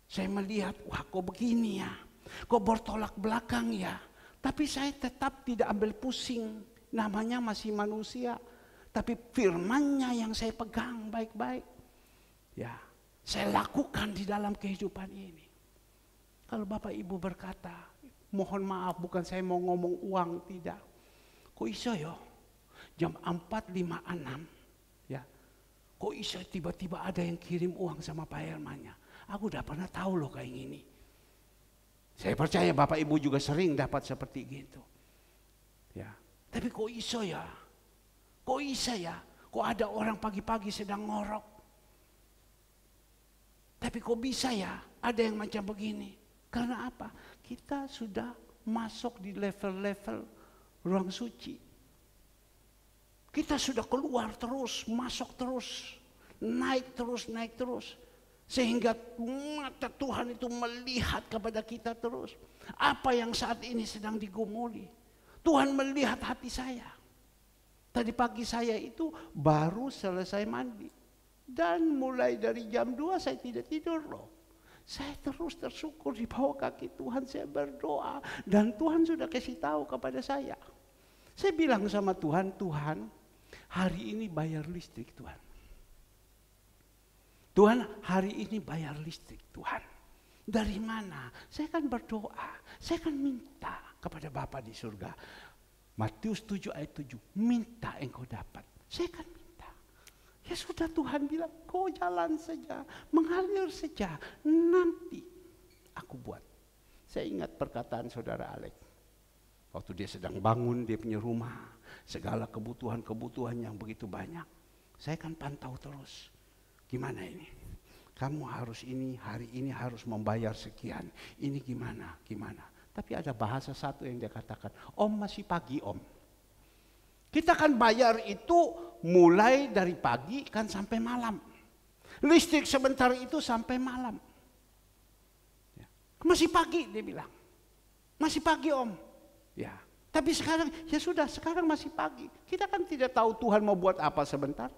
Saya melihat, wah kok begini ya. Kok bertolak belakang ya. Tapi saya tetap tidak ambil pusing. Namanya masih manusia. Tapi firman-Nya yang saya pegang baik-baik. Ya, saya lakukan di dalam kehidupan ini. Kalau Bapak Ibu berkata, mohon maaf bukan saya mau ngomong uang, tidak. Kok iso ya? Jam 4.56 ya. Kok iso tiba-tiba ada yang kirim uang sama Pak Hermannya? Aku udah pernah tahu loh kayak gini. Saya percaya Bapak Ibu juga sering dapat seperti gitu. Ya. Tapi kok iso ya? Kok isa ya? Kok ada orang pagi-pagi sedang ngorok? Tapi kok bisa ya? Ada yang macam begini. Karena apa? Kita sudah masuk di level-level ruang suci. Kita sudah keluar terus, masuk terus, naik terus. Sehingga mata Tuhan itu melihat kepada kita terus. Apa yang saat ini sedang digumuli. Tuhan melihat hati saya. Tadi pagi saya itu baru selesai mandi. Dan mulai dari jam 2 saya tidak tidur loh. Saya terus tersyukur di bawah kaki Tuhan, saya berdoa. Dan Tuhan sudah kasih tahu kepada saya. Saya bilang sama Tuhan, Tuhan hari ini bayar listrik Tuhan. Tuhan hari ini bayar listrik Tuhan. Dari mana? Saya kan berdoa, saya kan minta kepada Bapa di surga. Matius 7 ayat 7, minta engkau dapat. Saya kan minta. Ya sudah, Tuhan bilang, kau jalan saja, mengalir saja, nanti aku buat. Saya ingat perkataan saudara Alex. Waktu dia sedang bangun dia punya rumah, segala kebutuhan-kebutuhan yang begitu banyak. Saya kan pantau terus. Gimana ini? Kamu harus ini, hari ini harus membayar sekian. Ini gimana? Tapi ada bahasa satu yang dia katakan, Om masih pagi Om. Kita kan bayar itu mulai dari pagi kan sampai malam. Listrik sebentar itu sampai malam. Masih pagi dia bilang. Masih pagi Om. Ya. Tapi sekarang, ya sudah sekarang masih pagi. Kita kan tidak tahu Tuhan mau buat apa sebentar.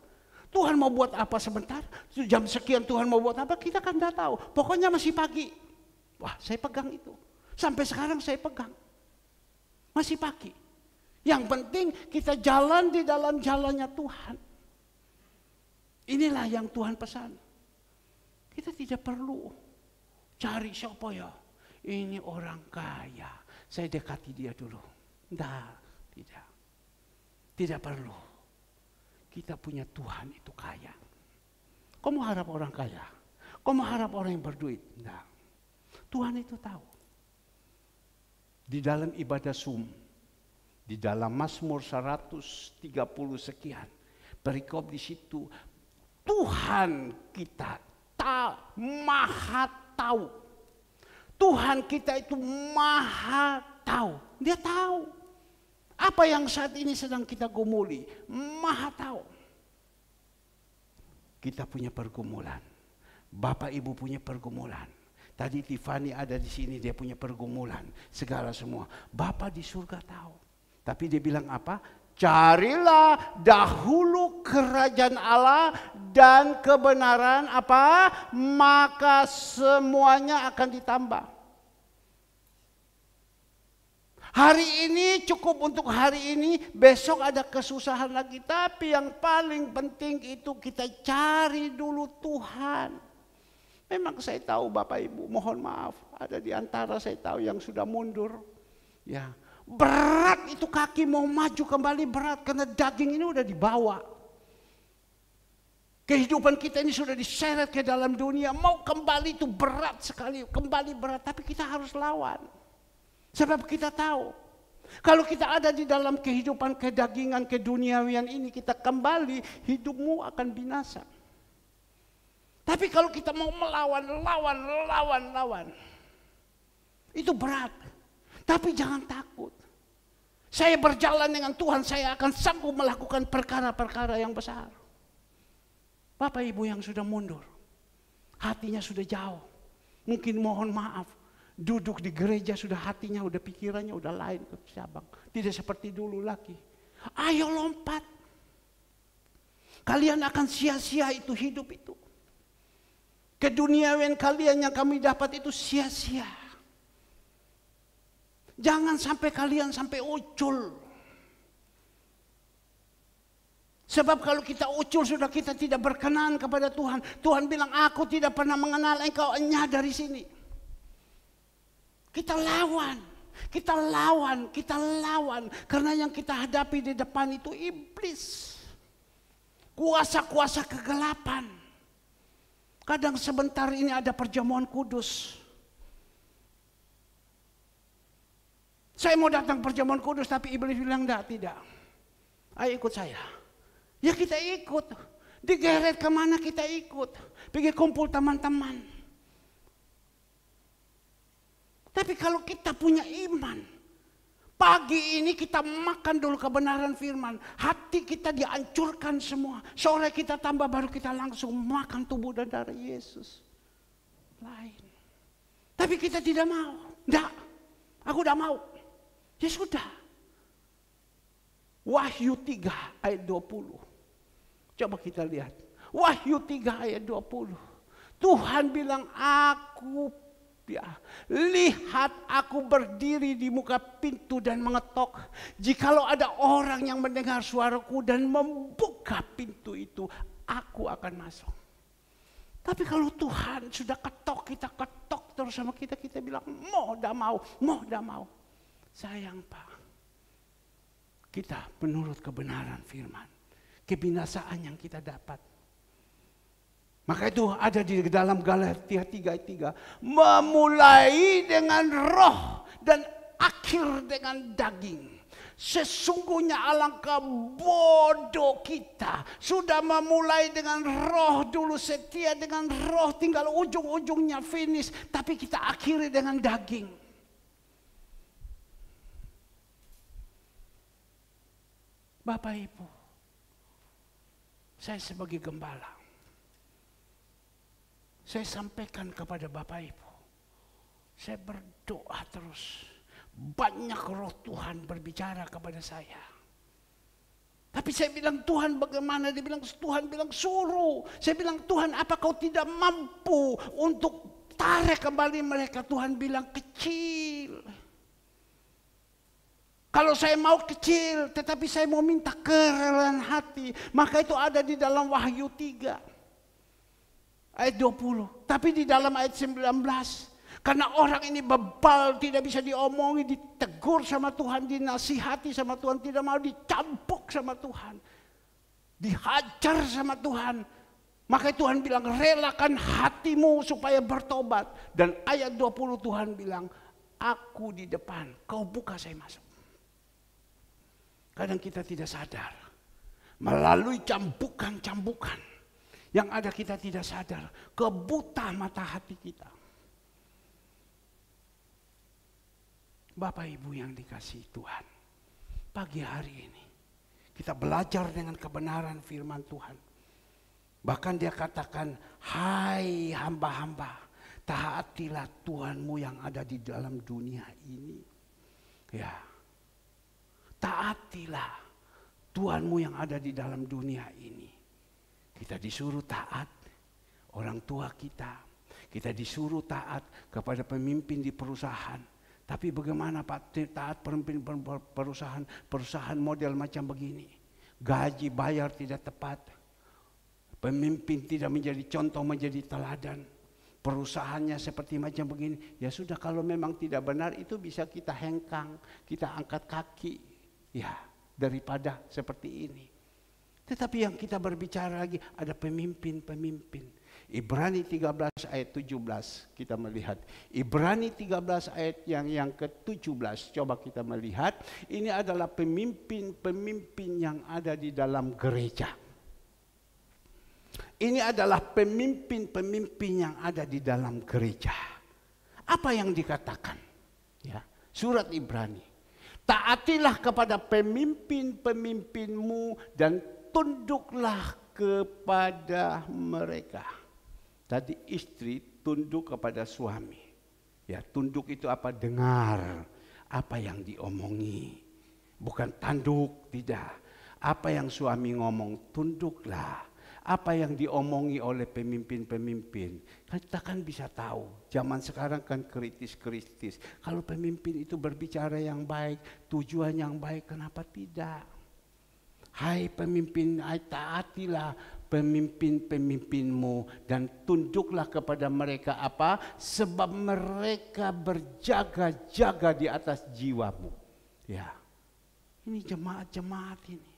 Tuhan mau buat apa sebentar, jam sekian Tuhan mau buat apa, kita kan tidak tahu. Pokoknya masih pagi. Wah, saya pegang itu. Sampai sekarang saya pegang. Masih pagi. Yang penting kita jalan di dalam jalannya Tuhan. Inilah yang Tuhan pesan. Kita tidak perlu cari siapa ya. Ini orang kaya. Saya dekati dia dulu. Tidak. Tidak perlu. Kita punya Tuhan itu kaya. Kau mau harap orang kaya? Kau mau harap orang yang berduit? Tidak. Tuhan itu tahu. Di dalam ibadah di dalam Mazmur 130 sekian, perikop di situ, Tuhan kita maha tahu. Tuhan kita itu maha tahu. Dia tahu. Apa yang saat ini sedang kita gumuli, maha tahu. Kita punya pergumulan. Bapak Ibu punya pergumulan. Tadi Tiffany ada di sini, dia punya pergumulan. Segala semua. Bapak di surga tahu. Tapi dia bilang apa? Carilah dahulu kerajaan Allah dan kebenaran apa? Maka semuanya akan ditambah. Hari ini cukup untuk hari ini, besok ada kesusahan lagi. Tapi yang paling penting itu kita cari dulu Tuhan. Memang saya tahu Bapak Ibu, mohon maaf. Ada di antara saya tahu yang sudah mundur. Ya, berat itu kaki mau maju kembali berat karena daging ini udah dibawa. Kehidupan kita ini sudah diseret ke dalam dunia. Mau kembali itu berat sekali, kembali berat. Tapi kita harus lawan. Sebab kita tahu, kalau kita ada di dalam kehidupan kedagingan, keduniawian ini, kita kembali, hidupmu akan binasa. Tapi kalau kita mau melawan, itu berat. Tapi jangan takut. Saya berjalan dengan Tuhan, saya akan sanggup melakukan perkara-perkara yang besar. Bapak Ibu yang sudah mundur, hatinya sudah jauh, mungkin mohon maaf. Duduk di gereja sudah hatinya, udah pikirannya udah lain ke cabang. Tidak seperti dulu lagi. Ayo lompat. Kalian akan sia-sia itu hidup itu. Keduniawian kalian yang kami dapat itu sia-sia. Jangan sampai kalian sampai ucul. Sebab kalau kita ucul sudah kita tidak berkenan kepada Tuhan. Tuhan bilang, aku tidak pernah mengenal engkau, enyah dari sini. Kita lawan. Karena yang kita hadapi di depan itu iblis. Kuasa-kuasa kegelapan. Kadang sebentar ini ada perjamuan kudus. Saya mau datang perjamuan kudus tapi iblis bilang tidak. Ayo ikut saya. Ya kita ikut. Digeret kemana kita ikut. Pergi kumpul teman-teman. Tapi kalau kita punya iman, Pagi ini kita makan dulu kebenaran firman. Hati kita dihancurkan semua. Sore kita tambah baru kita langsung makan tubuh dan darah Yesus. Lain. Tapi kita tidak mau. Enggak. Aku tidak mau. Ya sudah. Wahyu 3 ayat 20. Coba kita lihat. Wahyu 3 ayat 20. Tuhan bilang, lihat aku berdiri di muka pintu dan mengetok. Jikalau ada orang yang mendengar suaraku dan membuka pintu itu, aku akan masuk. Tapi kalau Tuhan sudah ketok, kita ketok terus sama kita, kita bilang mau dah mau. Sayang Pak, kita menurut kebenaran firman, kebinasaan yang kita dapat. Maka itu ada di dalam Galatia 3:3. Memulai dengan roh dan akhir dengan daging. Sesungguhnya alangkah bodoh kita. Sudah memulai dengan roh dulu, setia dengan roh, tinggal ujung-ujungnya finish. Tapi kita akhiri dengan daging. Bapak Ibu, saya sebagai gembala, saya sampaikan kepada Bapak Ibu, saya berdoa terus. Banyak roh Tuhan berbicara kepada saya. Tapi saya bilang, Tuhan bagaimana? Tuhan bilang suruh. Saya bilang, Tuhan apa kau tidak mampu untuk tarik kembali mereka? Tuhan bilang kecil. Kalau saya mau kecil, tetapi saya mau minta kerelaan hati. Maka itu ada di dalam Wahyu 3. Ayat 20, tapi di dalam ayat 19, karena orang ini bebal, tidak bisa diomongi, ditegur sama Tuhan, dinasihati sama Tuhan, tidak mau dicampuk sama Tuhan, dihajar sama Tuhan. Maka Tuhan bilang, relakan hatimu supaya bertobat. Dan ayat 20 Tuhan bilang, aku di depan, kau buka saya masuk. Kadang kita tidak sadar, melalui cambukan-cambukan yang ada kita tidak sadar, kebuta mata hati kita. Bapak Ibu yang dikasihi Tuhan, pagi hari ini kita belajar dengan kebenaran firman Tuhan. Bahkan dia katakan, hai hamba-hamba, taatilah Tuhanmu yang ada di dalam dunia ini. Ya, taatilah Tuhanmu yang ada di dalam dunia ini. Kita disuruh taat orang tua kita. Kita disuruh taat kepada pemimpin di perusahaan. Tapi bagaimana Pak taat pemimpin perusahaan? Perusahaan model macam begini. Gaji bayar tidak tepat. Pemimpin tidak menjadi contoh, menjadi teladan. Perusahaannya seperti macam begini. Ya sudah, kalau memang tidak benar itu bisa kita hengkang. Kita angkat kaki. Ya, daripada seperti ini. Tetapi yang kita berbicara lagi ada pemimpin-pemimpin. Ibrani 13 ayat 17 kita melihat. Ibrani 13 ayat yang ke-17 coba kita melihat. Ini adalah pemimpin-pemimpin yang ada di dalam gereja. Ini adalah pemimpin-pemimpin yang ada di dalam gereja. Apa yang dikatakan? Ya, surat Ibrani. Taatilah kepada pemimpin-pemimpinmu dan tunduklah kepada mereka. Tadi istri tunduk kepada suami. Ya, tunduk itu apa? Dengar apa yang diomongi. Bukan tanduk, tidak. Apa yang suami ngomong, tunduklah. Apa yang diomongi oleh pemimpin-pemimpin. Kita kan bisa tahu, zaman sekarang kan kritis-kritis. Kalau pemimpin itu berbicara yang baik, tujuan yang baik, kenapa tidak? Hai pemimpin, hai taatilah pemimpin-pemimpinmu dan tunduklah kepada mereka apa? Sebab mereka berjaga-jaga di atas jiwamu. Ya, ini jemaat-jemaat ini.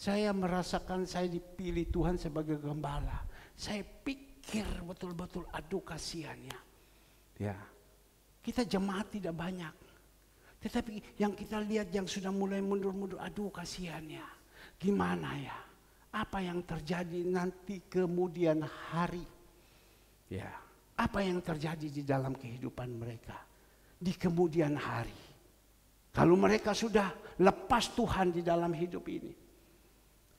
Saya merasakan saya dipilih Tuhan sebagai gembala. Saya pikir betul-betul aduh kasihannya. Ya, kita jemaat tidak banyak. Tetapi yang kita lihat yang sudah mulai mundur-mundur, aduh kasihannya. Gimana ya? Apa yang terjadi nanti kemudian hari? Ya, apa yang terjadi di dalam kehidupan mereka di kemudian hari? Kalau mereka sudah lepas Tuhan di dalam hidup ini,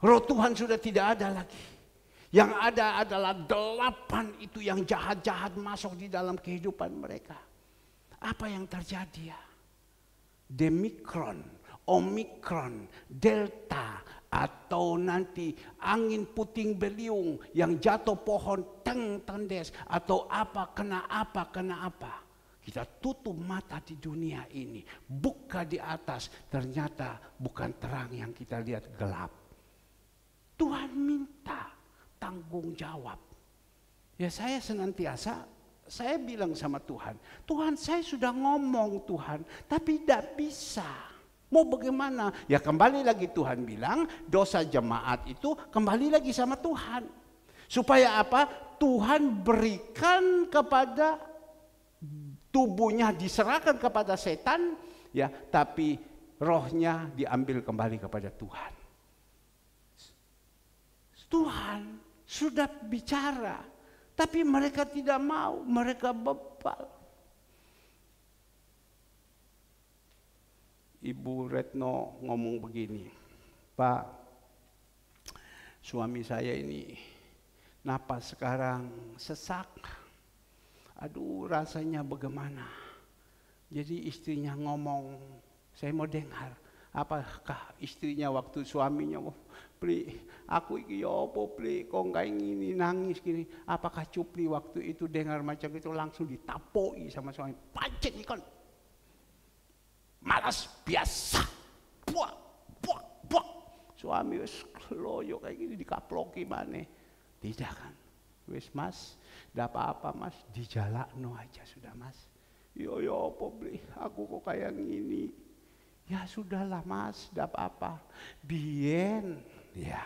Roh Tuhan sudah tidak ada lagi. Yang ada adalah 8 itu yang jahat-jahat masuk di dalam kehidupan mereka. Apa yang terjadi ya? Demikron, Omikron, Delta, atau nanti angin puting beliung yang jatuh pohon tendes, atau apa kena apa. Kita tutup mata di dunia ini, buka di atas, ternyata bukan terang yang kita lihat, gelap. Tuhan minta tanggung jawab. Ya saya senantiasa, saya bilang sama Tuhan, Tuhan saya sudah ngomong Tuhan, tapi tidak bisa. Mau bagaimana? Ya kembali lagi Tuhan bilang, dosa jemaat itu kembali lagi sama Tuhan. Supaya apa? Tuhan berikan kepada tubuhnya diserahkan kepada setan, ya, tapi rohnya diambil kembali kepada Tuhan. Tuhan sudah bicara, tapi mereka tidak mau, mereka bebal. Ibu Retno ngomong begini, Pak, suami saya ini napas sekarang sesak. Aduh rasanya bagaimana. Jadi istrinya ngomong, saya mau dengar. Apakah istrinya waktu suaminya mau, Pli, aku iki opo Pli, kok kayak gini nangis gini. Apakah Cupli waktu itu dengar macam itu langsung ditapoi sama suami. Pancet ikan. Malas biasa. Buak. Suami wis loyo kayak gini dikaploki maneh. Tidak kan. Wis Mas, ndak apa-apa Mas, dijalakno aja sudah Mas. Yo apa Bli, aku kok kayak gini. Ya sudahlah Mas, ndak apa-apa. Bien, ya.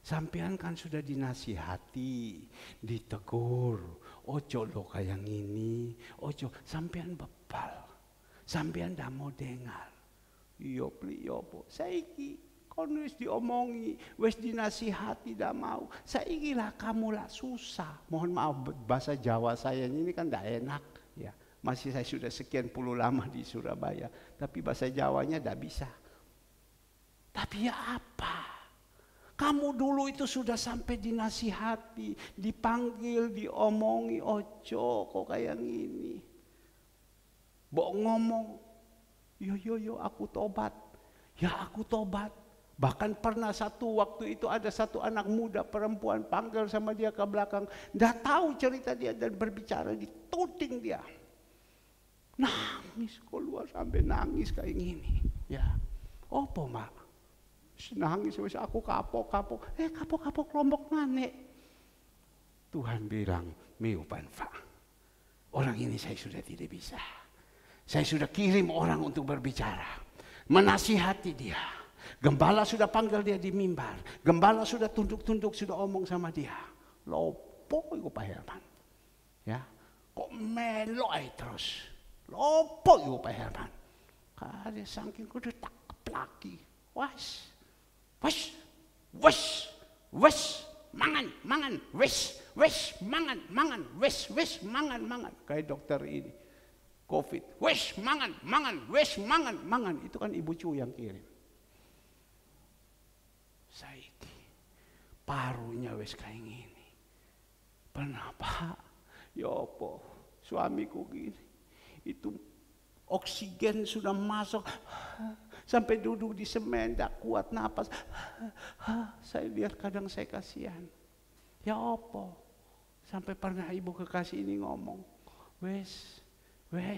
Sampean kan sudah dinasihati, ditegur. Ojo lo kayak gini, ojo. Sampean bebal, sampean ndak mau dengar. Yo Bli, yo apa? Saiki kon wis diomongi, wis dinasihati tidak mau. Saiki lah kamu lah susah. Mohon maaf bahasa Jawa saya ini kan tidak enak ya. Masih saya sudah sekian puluh lama di Surabaya, tapi bahasa Jawanya tidak bisa. Tapi ya apa? Kamu dulu itu sudah sampai dinasihati, dipanggil, diomongi, ojo kok kayak gini. Mbok ngomong, yo aku tobat. Ya aku tobat. Bahkan pernah satu waktu itu ada satu anak muda perempuan panggil sama dia ke belakang. Nggak tahu cerita dia dan berbicara, dituding dia. Nangis, keluar sampai nangis kayak gini. Ya, opo mak? Nangis, wis aku kapok. Kapok kelompok mana? Tuhan bilang, miupan Pak. Orang ini saya sudah tidak bisa. Saya sudah kirim orang untuk berbicara, menasihati dia. Gembala sudah panggil dia di mimbar. Gembala sudah tunduk-tunduk, sudah omong sama dia. Lopo iku Pak Herman. Ya, kok melo ae terus. Lopo iku Pak Herman. Kare saking kudu tak keplaki. Wes. Mangan. Wes, mangan. Kayak dokter ini. Covid. Wes, mangan. Itu kan Ibu Cu yang kirim. Saiki parunya wis kayak gini. Pernah Pak? Ya apa? Suamiku gini. Itu oksigen sudah masuk. Sampai duduk di semen, tak kuat napas. Saya lihat kadang saya kasihan. Ya apa? Sampai pernah ibu kekasih ini ngomong. Wes,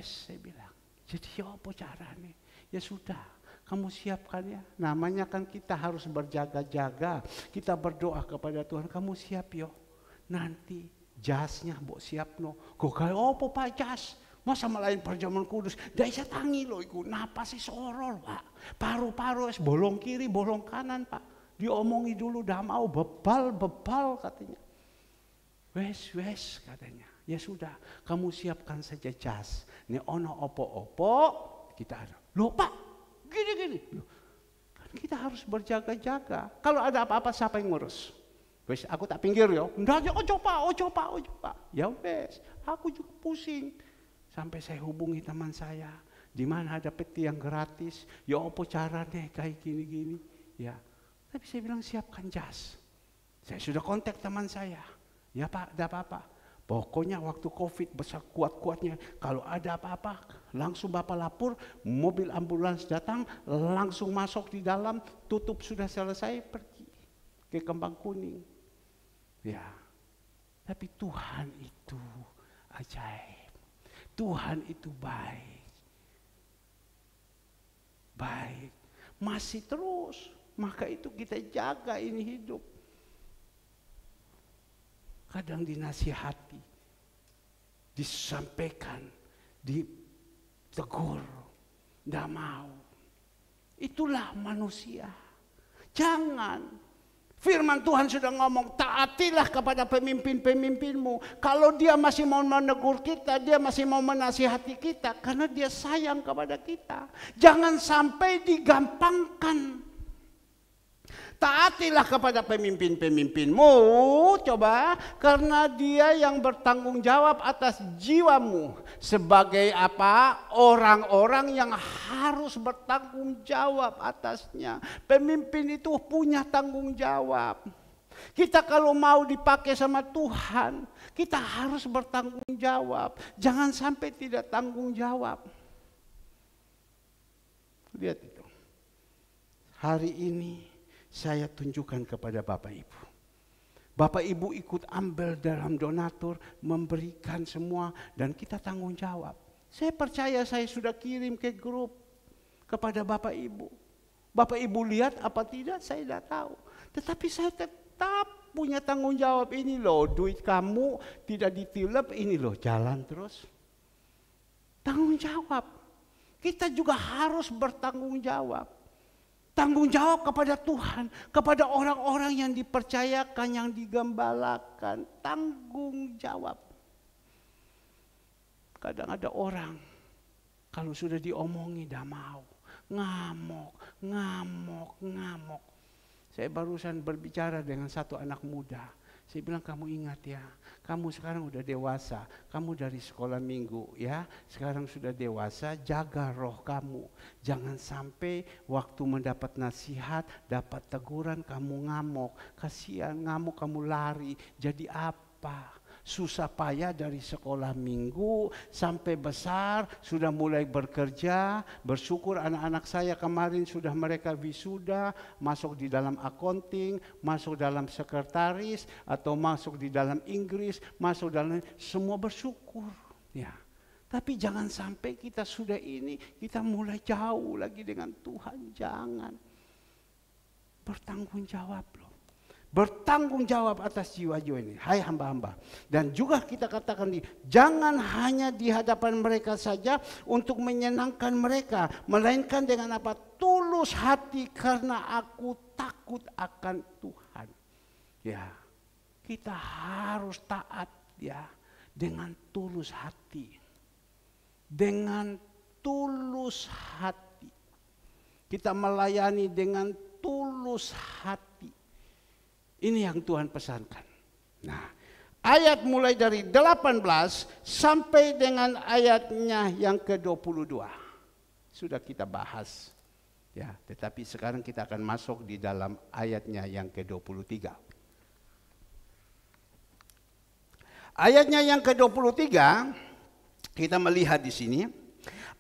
saya bilang. Jadi ya apa caranya? Ya sudah. Kamu siapkan ya, namanya kan kita harus berjaga-jaga. Kita berdoa kepada Tuhan, kamu siap yo. Nanti jasnya mbok siap no. Kok kayak apa Pak jas? Masa malain perjamuan kudus. Dak isa tangi lho iku, napasnya sorol Pak. Paru-paru es bolong kiri, bolong kanan Pak. Diomongi dulu dah mau bebal katanya. Wes katanya. Ya sudah, kamu siapkan saja jas. Nek ono opo-opo kita ada. Loh Pak, gini. Kan kita harus berjaga-jaga. Kalau ada apa-apa siapa yang ngurus? Wes, aku tak pinggir yo. Ndak ojo Pak. Ya wes, aku juga pusing. Sampai saya hubungi teman saya. Di mana ada peti yang gratis? Ya apa caranya kayak gini-gini? Ya, tapi saya bilang siapkan jas. Saya sudah kontak teman saya. Ya Pak, ada apa-apa? Pokoknya waktu COVID besar kuat-kuatnya, kalau ada apa-apa langsung Bapak lapor, mobil ambulans datang, langsung masuk di dalam, tutup sudah selesai, pergi ke Kembang Kuning. Ya, tapi Tuhan itu ajaib. Tuhan itu baik. Baik, masih terus. Maka itu kita jaga ini hidup. Kadang dinasihati, disampaikan, ditegur, tidak mau. Itulah manusia. Jangan. Firman Tuhan sudah ngomong, taatilah kepada pemimpin-pemimpinmu. Kalau dia masih mau menegur kita, dia masih mau menasihati kita, karena dia sayang kepada kita. Jangan sampai digampangkan. Taatilah kepada pemimpin-pemimpinmu, coba, karena dia yang bertanggung jawab atas jiwamu. Sebagai apa? Orang-orang yang harus bertanggung jawab atasnya. Pemimpin itu punya tanggung jawab. Kita kalau mau dipakai sama Tuhan, kita harus bertanggung jawab. Jangan sampai tidak tanggung jawab. Lihat itu. Hari ini saya tunjukkan kepada Bapak Ibu. Bapak Ibu ikut ambil dalam donatur, memberikan semua, dan kita tanggung jawab. Saya percaya saya sudah kirim ke grup kepada Bapak Ibu. Bapak Ibu lihat apa tidak, saya tidak tahu. Tetapi saya tetap punya tanggung jawab. Ini loh, duit kamu tidak ditilep, ini loh, jalan terus. Tanggung jawab. Kita juga harus bertanggung jawab. Tanggung jawab kepada Tuhan, kepada orang-orang yang dipercayakan, yang digembalakan. Tanggung jawab. Kadang ada orang, kalau sudah diomongi tidak mau. Ngamuk. Saya barusan berbicara dengan satu anak muda. Saya bilang, kamu ingat ya, kamu sekarang udah dewasa, kamu dari sekolah minggu ya, sekarang sudah dewasa, jaga roh kamu. Jangan sampai waktu mendapat nasihat, dapat teguran, kamu ngamuk. Kasihan ngamuk, kamu lari, jadi apa? Susah payah dari sekolah minggu sampai besar, sudah mulai bekerja. Bersyukur anak-anak saya kemarin sudah mereka wisuda, masuk di dalam accounting, masuk dalam sekretaris, atau masuk di dalam Inggris, masuk dalam, semua bersyukur. Ya. Tapi jangan sampai kita sudah ini, kita mulai jauh lagi dengan Tuhan. Jangan. Bertanggung jawab loh. Bertanggung jawab atas jiwa-jiwa ini. Hai hamba-hamba. Dan juga kita katakan jangan hanya di hadapan mereka saja untuk menyenangkan mereka. Melainkan dengan apa? Tulus hati karena aku takut akan Tuhan. Ya, kita harus taat ya dengan tulus hati. Dengan tulus hati. Kita melayani dengan tulus hati. Ini yang Tuhan pesankan. Nah, ayat mulai dari 18 sampai dengan ayatnya yang ke-22. Sudah kita bahas. Ya, tetapi sekarang kita akan masuk di dalam ayatnya yang ke-23. Ayatnya yang ke-23 kita melihat di sini,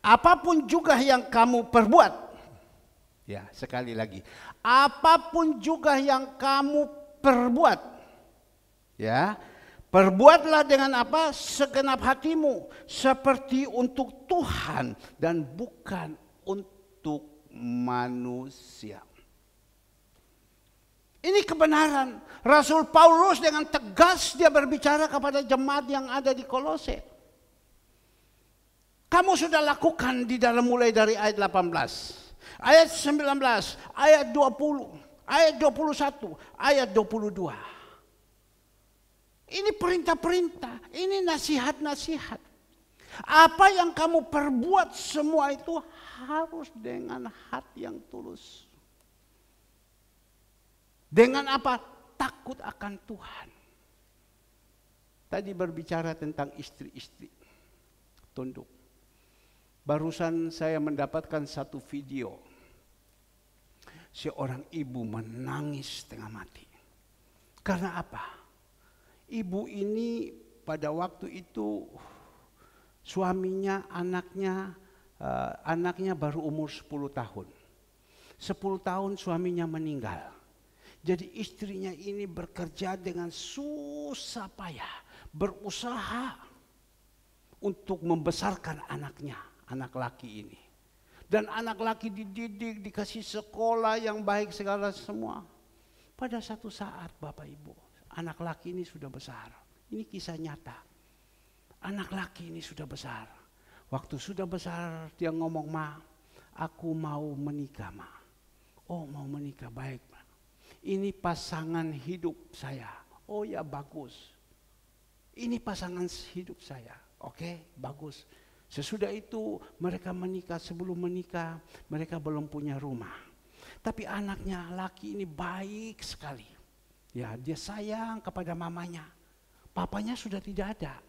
apapun juga yang kamu perbuat. Ya, sekali lagi. Apapun juga yang kamu perbuat, ya, perbuatlah dengan apa? Segenap hatimu, seperti untuk Tuhan dan bukan untuk manusia. Ini kebenaran. Rasul Paulus dengan tegas dia berbicara kepada jemaat yang ada di Kolose. Kamu sudah lakukan di dalam mulai dari ayat 18, ayat 19, ayat 20. Ayat 21, ayat 22. Ini perintah-perintah, ini nasihat-nasihat. Apa yang kamu perbuat semua itu harus dengan hati yang tulus. Dengan apa? Takut akan Tuhan. Tadi berbicara tentang istri-istri, tunduk. Barusan saya mendapatkan satu video. Seorang ibu menangis setengah mati. Karena apa? Ibu ini pada waktu itu suaminya, anaknya baru umur 10 tahun. 10 tahun suaminya meninggal. Jadi istrinya ini bekerja dengan susah payah, berusaha untuk membesarkan anaknya, anak laki ini. Dan anak laki dididik, dikasih sekolah yang baik segala semua. Pada satu saat Bapak Ibu, anak laki ini sudah besar. Ini kisah nyata. Anak laki ini sudah besar. Waktu sudah besar dia ngomong, "Ma, aku mau menikah, Ma." "Oh, mau menikah, baik, Ma. Ini pasangan hidup saya." "Oh ya, bagus. Ini pasangan hidup saya." "Oke, bagus." Sesudah itu mereka menikah. Sebelum menikah mereka belum punya rumah. Tapi anaknya laki ini baik sekali. Ya, dia sayang kepada mamanya. Papanya sudah tidak ada.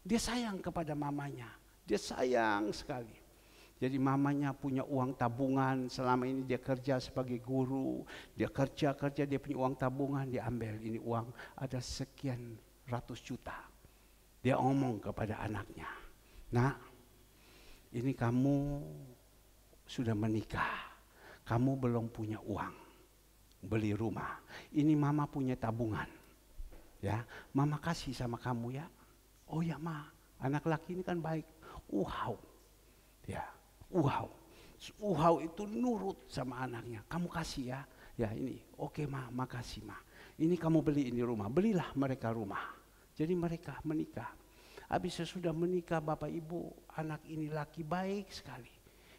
Dia sayang kepada mamanya. Dia sayang sekali. Jadi mamanya punya uang tabungan. Selama ini dia kerja sebagai guru. Dia kerja, dia punya uang tabungan. Dia ambil ini uang, ada sekian ratus juta. Dia ngomong kepada anaknya, "Nak, ini kamu sudah menikah. Kamu belum punya uang beli rumah. Ini mama punya tabungan. Ya, mama kasih sama kamu ya." "Oh ya, Ma." Anak laki ini kan baik. Ya, itu nurut sama anaknya. "Kamu kasih ya." "Ya, ini. Oke, Ma, makasih, Ma. Ini kamu beli ini rumah." Belilah mereka rumah. Jadi mereka menikah. Habis sesudah menikah Bapak Ibu, anak ini laki baik sekali.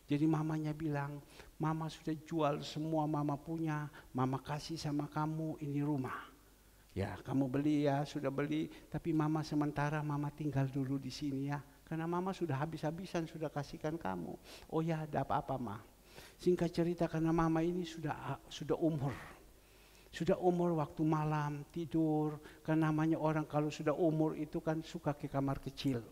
Jadi mamanya bilang, "Mama sudah jual semua mama punya, mama kasih sama kamu ini rumah. Ya, kamu beli ya, sudah beli, tapi mama sementara mama tinggal dulu di sini ya. Karena mama sudah habis-habisan sudah kasihkan kamu." "Oh ya, ada apa-apa, Ma." Singkat cerita, karena mama ini sudah umur. Sudah umur waktu malam tidur, kan namanya orang kalau sudah umur itu kan suka ke kamar kecil.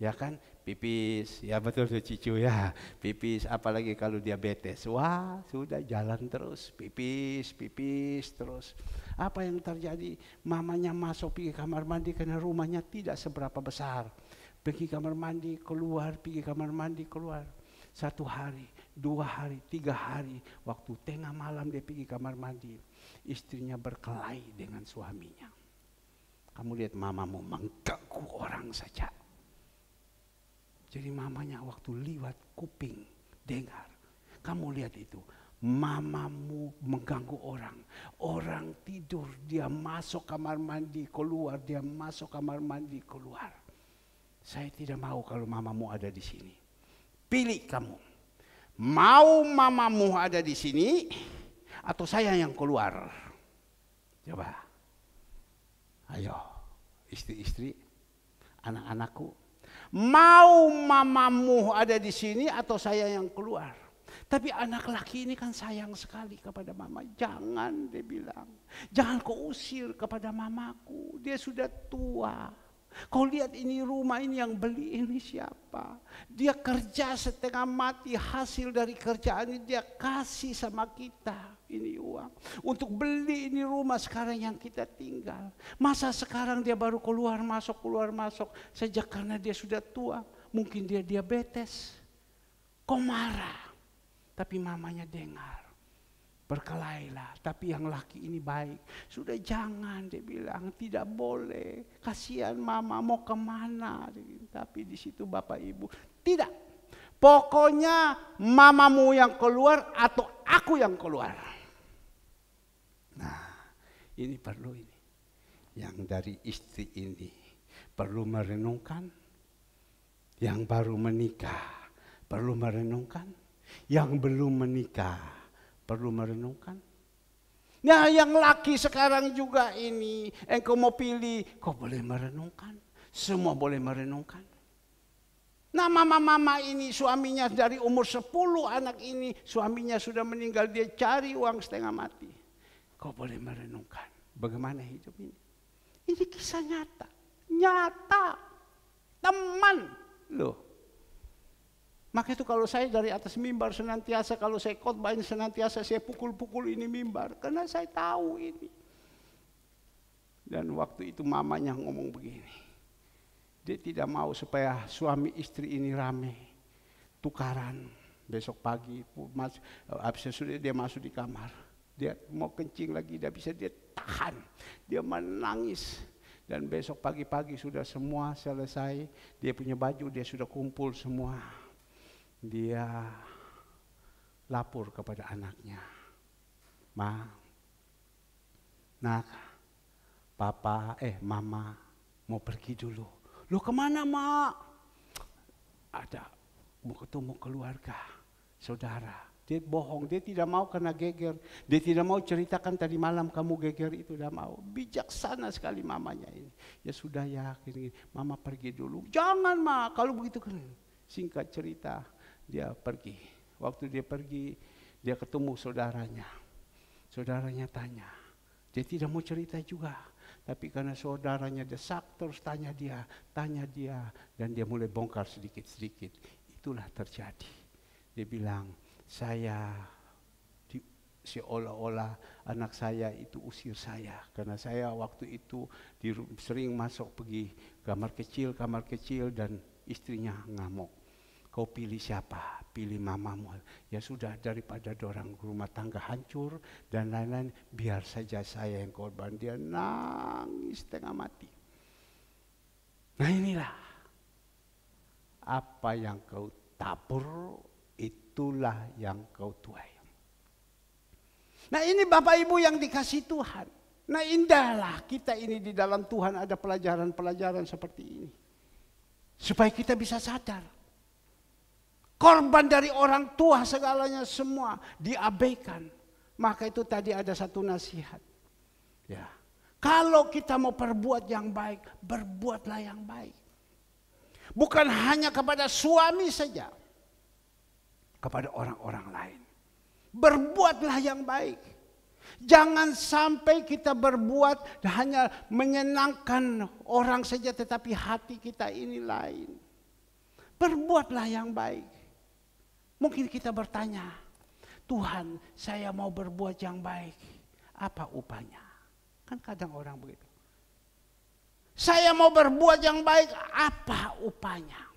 Ya kan, pipis, ya betul tuh Cicu ya, pipis, apalagi kalau diabetes. Wah, sudah jalan terus, pipis terus. Apa yang terjadi? Mamanya masuk pergi kamar mandi karena rumahnya tidak seberapa besar. Pergi kamar mandi, keluar, pergi kamar mandi, keluar. 1 hari, 2 hari, 3 hari, waktu tengah malam dia pergi kamar mandi. Istrinya berkelahi dengan suaminya. Kamu lihat mamamu mengganggu orang saja. Jadi mamanya waktu liwat kuping dengar. Kamu lihat itu, mamamu mengganggu orang. Orang tidur, dia masuk kamar mandi, keluar, dia masuk kamar mandi, keluar. Saya tidak mau kalau mamamu ada di sini. Pilih kamu. Mau mamamu ada di sini atau saya yang keluar? Coba. Ayo, istri-istri, anak-anakku. Mau mamamu ada di sini atau saya yang keluar? Tapi anak laki ini kan sayang sekali kepada mama. "Jangan," dia bilang. "Jangan kau usir kepada mamaku. Dia sudah tua. Kau lihat ini rumah ini yang beli ini siapa? Dia kerja setengah mati, hasil dari kerjaan ini dia kasih sama kita ini uang. Untuk beli ini rumah sekarang yang kita tinggal. Masa sekarang dia baru keluar masuk. Sejak karena dia sudah tua, mungkin dia diabetes. Kau marah." Tapi mamanya dengar. Berkelailah, tapi yang laki ini baik. "Sudah jangan," dia bilang, "tidak boleh. Kasihan mama, mau kemana?" Tapi di situ Bapak Ibu, "Tidak. Pokoknya mamamu yang keluar atau aku yang keluar." Nah, ini perlu ini. Yang dari istri ini perlu merenungkan. Yang baru menikah perlu merenungkan. Yang belum menikah perlu merenungkan. Nah, yang laki sekarang juga ini, engkau mau pilih, kau boleh merenungkan. Semua boleh merenungkan. Nah, mama-mama ini suaminya dari umur 10 anak ini, suaminya sudah meninggal, dia cari uang setengah mati. Kau boleh merenungkan bagaimana hidup ini. Ini kisah nyata. Nyata. Teman. Loh. Maka itu kalau saya dari atas mimbar senantiasa, kalau saya khotbah ini senantiasa saya pukul-pukul ini mimbar. Karena saya tahu ini. Dan waktu itu mamanya ngomong begini. Dia tidak mau supaya suami istri ini rame. Tukaran. Besok pagi, habis sudah dia masuk di kamar. Dia mau kencing lagi, tidak bisa, dia tahan. Dia menangis. Dan besok pagi-pagi sudah semua selesai. Dia punya baju, dia sudah kumpul semua. Dia lapor kepada anaknya, Ma, nak, papa, mama mau pergi dulu. Lu kemana, Ma? Ada, mau ketemu keluarga, saudara. Dia bohong, dia tidak mau karena geger. Dia tidak mau ceritakan tadi malam kamu geger itu, tidak mau. Bijaksana sekali mamanya ini. Ya sudah ya, mama pergi dulu. Jangan, Ma, kalau begitu kan. Singkat cerita, dia pergi. Waktu dia pergi, dia ketemu saudaranya. Saudaranya tanya. Dia tidak mau cerita juga. Tapi karena saudaranya desak, terus tanya dia. Dan dia mulai bongkar sedikit-sedikit. Itulah terjadi. Dia bilang, saya seolah-olah anak saya itu usir saya. Karena saya waktu itu sering masuk pergi kamar kecil dan istrinya ngamuk. Kau pilih siapa? Pilih mamamu. Ya sudah, daripada dorang rumah tangga hancur dan lain-lain, biar saja saya yang korban. Dia nangis setengah mati. Nah inilah, apa yang kau tabur, itulah yang kau tuai. Nah ini Bapak Ibu yang dikasih Tuhan. Nah indahlah kita ini di dalam Tuhan ada pelajaran-pelajaran seperti ini. Supaya kita bisa sadar. Korban dari orang tua segalanya semua diabaikan. Maka itu tadi ada satu nasihat. Ya. Kalau kita mau perbuat yang baik, berbuatlah yang baik. Bukan hanya kepada suami saja. Kepada orang-orang lain. Berbuatlah yang baik. Jangan sampai kita berbuat hanya menyenangkan orang saja tetapi hati kita ini lain. Berbuatlah yang baik. Mungkin kita bertanya, Tuhan, saya mau berbuat yang baik. Apa upahnya? Kan kadang orang begitu. Saya mau berbuat yang baik, apa upahnya?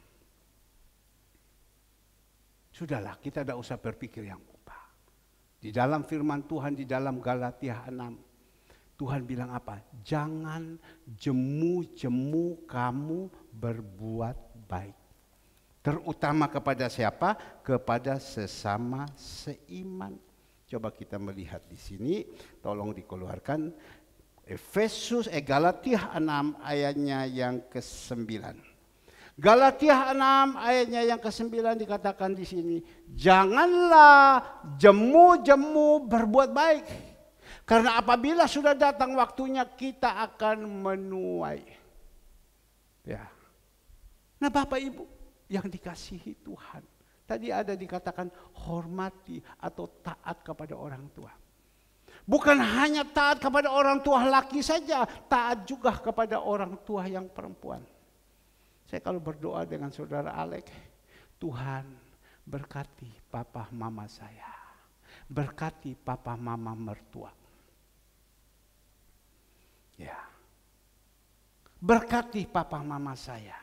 Sudahlah, kita tidak usah berpikir yang upah. Di dalam firman Tuhan, di dalam Galatia 6, Tuhan bilang apa? Jangan jemu-jemu kamu berbuat baik. Terutama kepada siapa? Kepada sesama seiman. Coba kita melihat di sini, tolong dikeluarkan Galatia 6 ayatnya yang ke-9. Galatia 6 ayatnya yang ke-9 dikatakan di sini, janganlah jemu-jemu berbuat baik. Karena apabila sudah datang waktunya kita akan menuai. Ya. Nah Bapak Ibu yang dikasihi Tuhan. Tadi ada dikatakan hormati atau taat kepada orang tua. Bukan hanya taat kepada orang tua laki saja, taat juga kepada orang tua yang perempuan. Saya kalau berdoa dengan saudara Alek, Tuhan berkati papa mama saya. Berkati papa mama mertua. Ya. Berkati papa mama saya.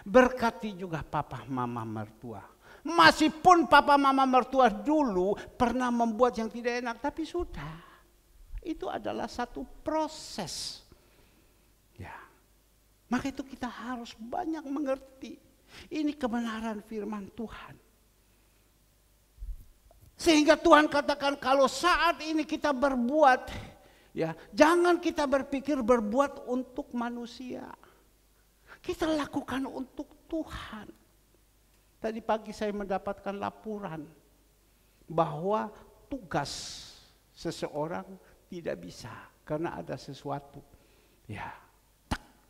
Berkati juga papa mama mertua. Meskipun papa mama mertua dulu pernah membuat yang tidak enak, tapi sudah. Itu adalah satu proses. Ya. Maka itu kita harus banyak mengerti. Ini kebenaran firman Tuhan. Sehingga Tuhan katakan kalau saat ini kita berbuat, ya, jangan kita berpikir berbuat untuk manusia. Kita lakukan untuk Tuhan. Tadi pagi saya mendapatkan laporan bahwa tugas seseorang tidak bisa karena ada sesuatu. Ya,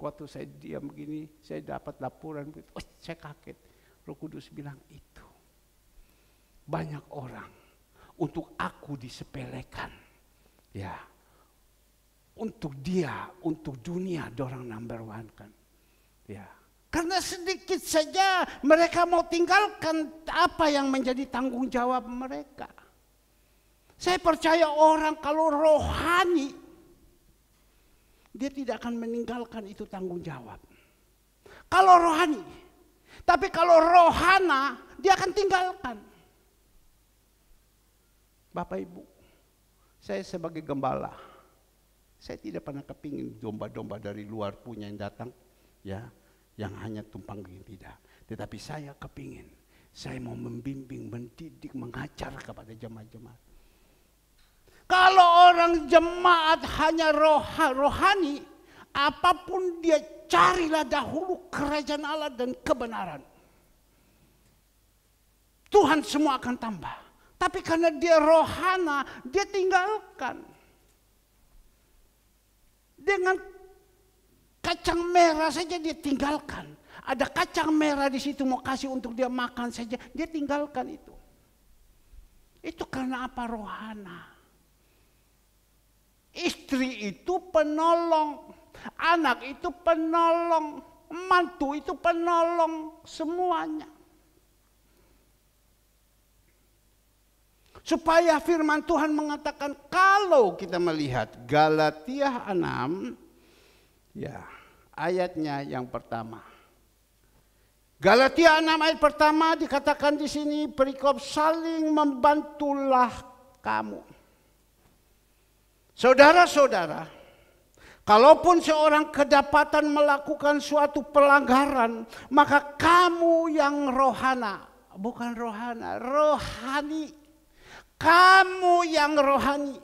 waktu saya diam begini, saya dapat laporan begitu. Oh, saya kaget. Roh Kudus bilang itu. Banyak orang untuk aku disepelekan. Ya. Untuk dia, untuk dunia dorang number one kan. Ya, Karena sedikit saja mereka mau tinggalkan apa yang menjadi tanggung jawab mereka. Saya percaya orang kalau rohani, dia tidak akan meninggalkan itu tanggung jawab. Kalau rohani, tapi kalau rohana, dia akan tinggalkan. Bapak Ibu, saya sebagai gembala, saya tidak pernah kepingin domba-domba dari luar punya yang datang, ya, yang hanya tumpang gini, tidak. Tetapi saya kepingin, saya mau membimbing, mendidik, mengajar kepada jemaat-jemaat. Kalau orang jemaat hanya rohani, apapun dia carilah dahulu kerajaan Allah dan kebenaran. Tuhan semua akan tambah. Tapi karena dia rohana, dia tinggalkan. Dengan kacang merah saja dia tinggalkan. Ada kacang merah di situ mau kasih untuk dia makan saja, dia tinggalkan itu. Itu karena apa? Rohana. Istri itu penolong, anak itu penolong, mantu itu penolong, semuanya. Supaya firman Tuhan mengatakan, kalau kita melihat Galatia 6, ya, ayatnya yang pertama. Galatia 6 ayat pertama dikatakan di sini, perikop saling membantulah kamu. Saudara-saudara, kalaupun seorang kedapatan melakukan suatu pelanggaran, maka kamu yang rohana, bukan rohana, rohani. Kamu yang rohani,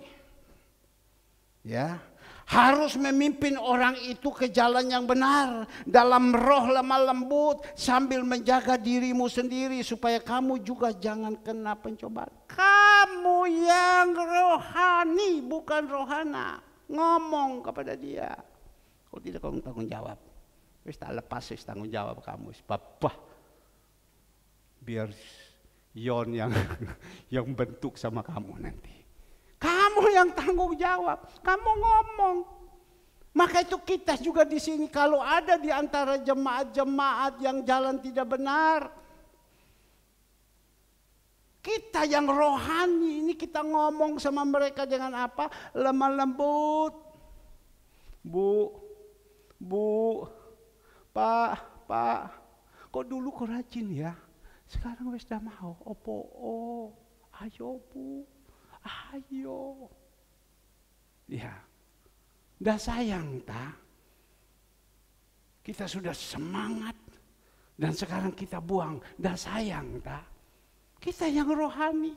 ya, harus memimpin orang itu ke jalan yang benar dalam roh lemah lembut sambil menjaga dirimu sendiri supaya kamu juga jangan kena pencobaan. Kamu yang rohani, bukan rohana. Ngomong kepada dia. Kalau tidak kamu tanggung jawab. Wis tak lepas wis tanggung jawab kamu. Babah. Biar Yon yang bentuk sama kamu nanti. Kamu yang tanggung jawab, kamu ngomong. Maka itu kita juga di sini kalau ada di antara jemaat-jemaat yang jalan tidak benar, kita yang rohani ini kita ngomong sama mereka dengan apa? Lemah lembut. Bu, Pak, kok dulu kok rajin ya? Sekarang wis dah mau, ayo Bu, ayo. Ya, dah sayang ta. Kita sudah semangat dan sekarang kita buang, dah sayang ta. Kita yang rohani.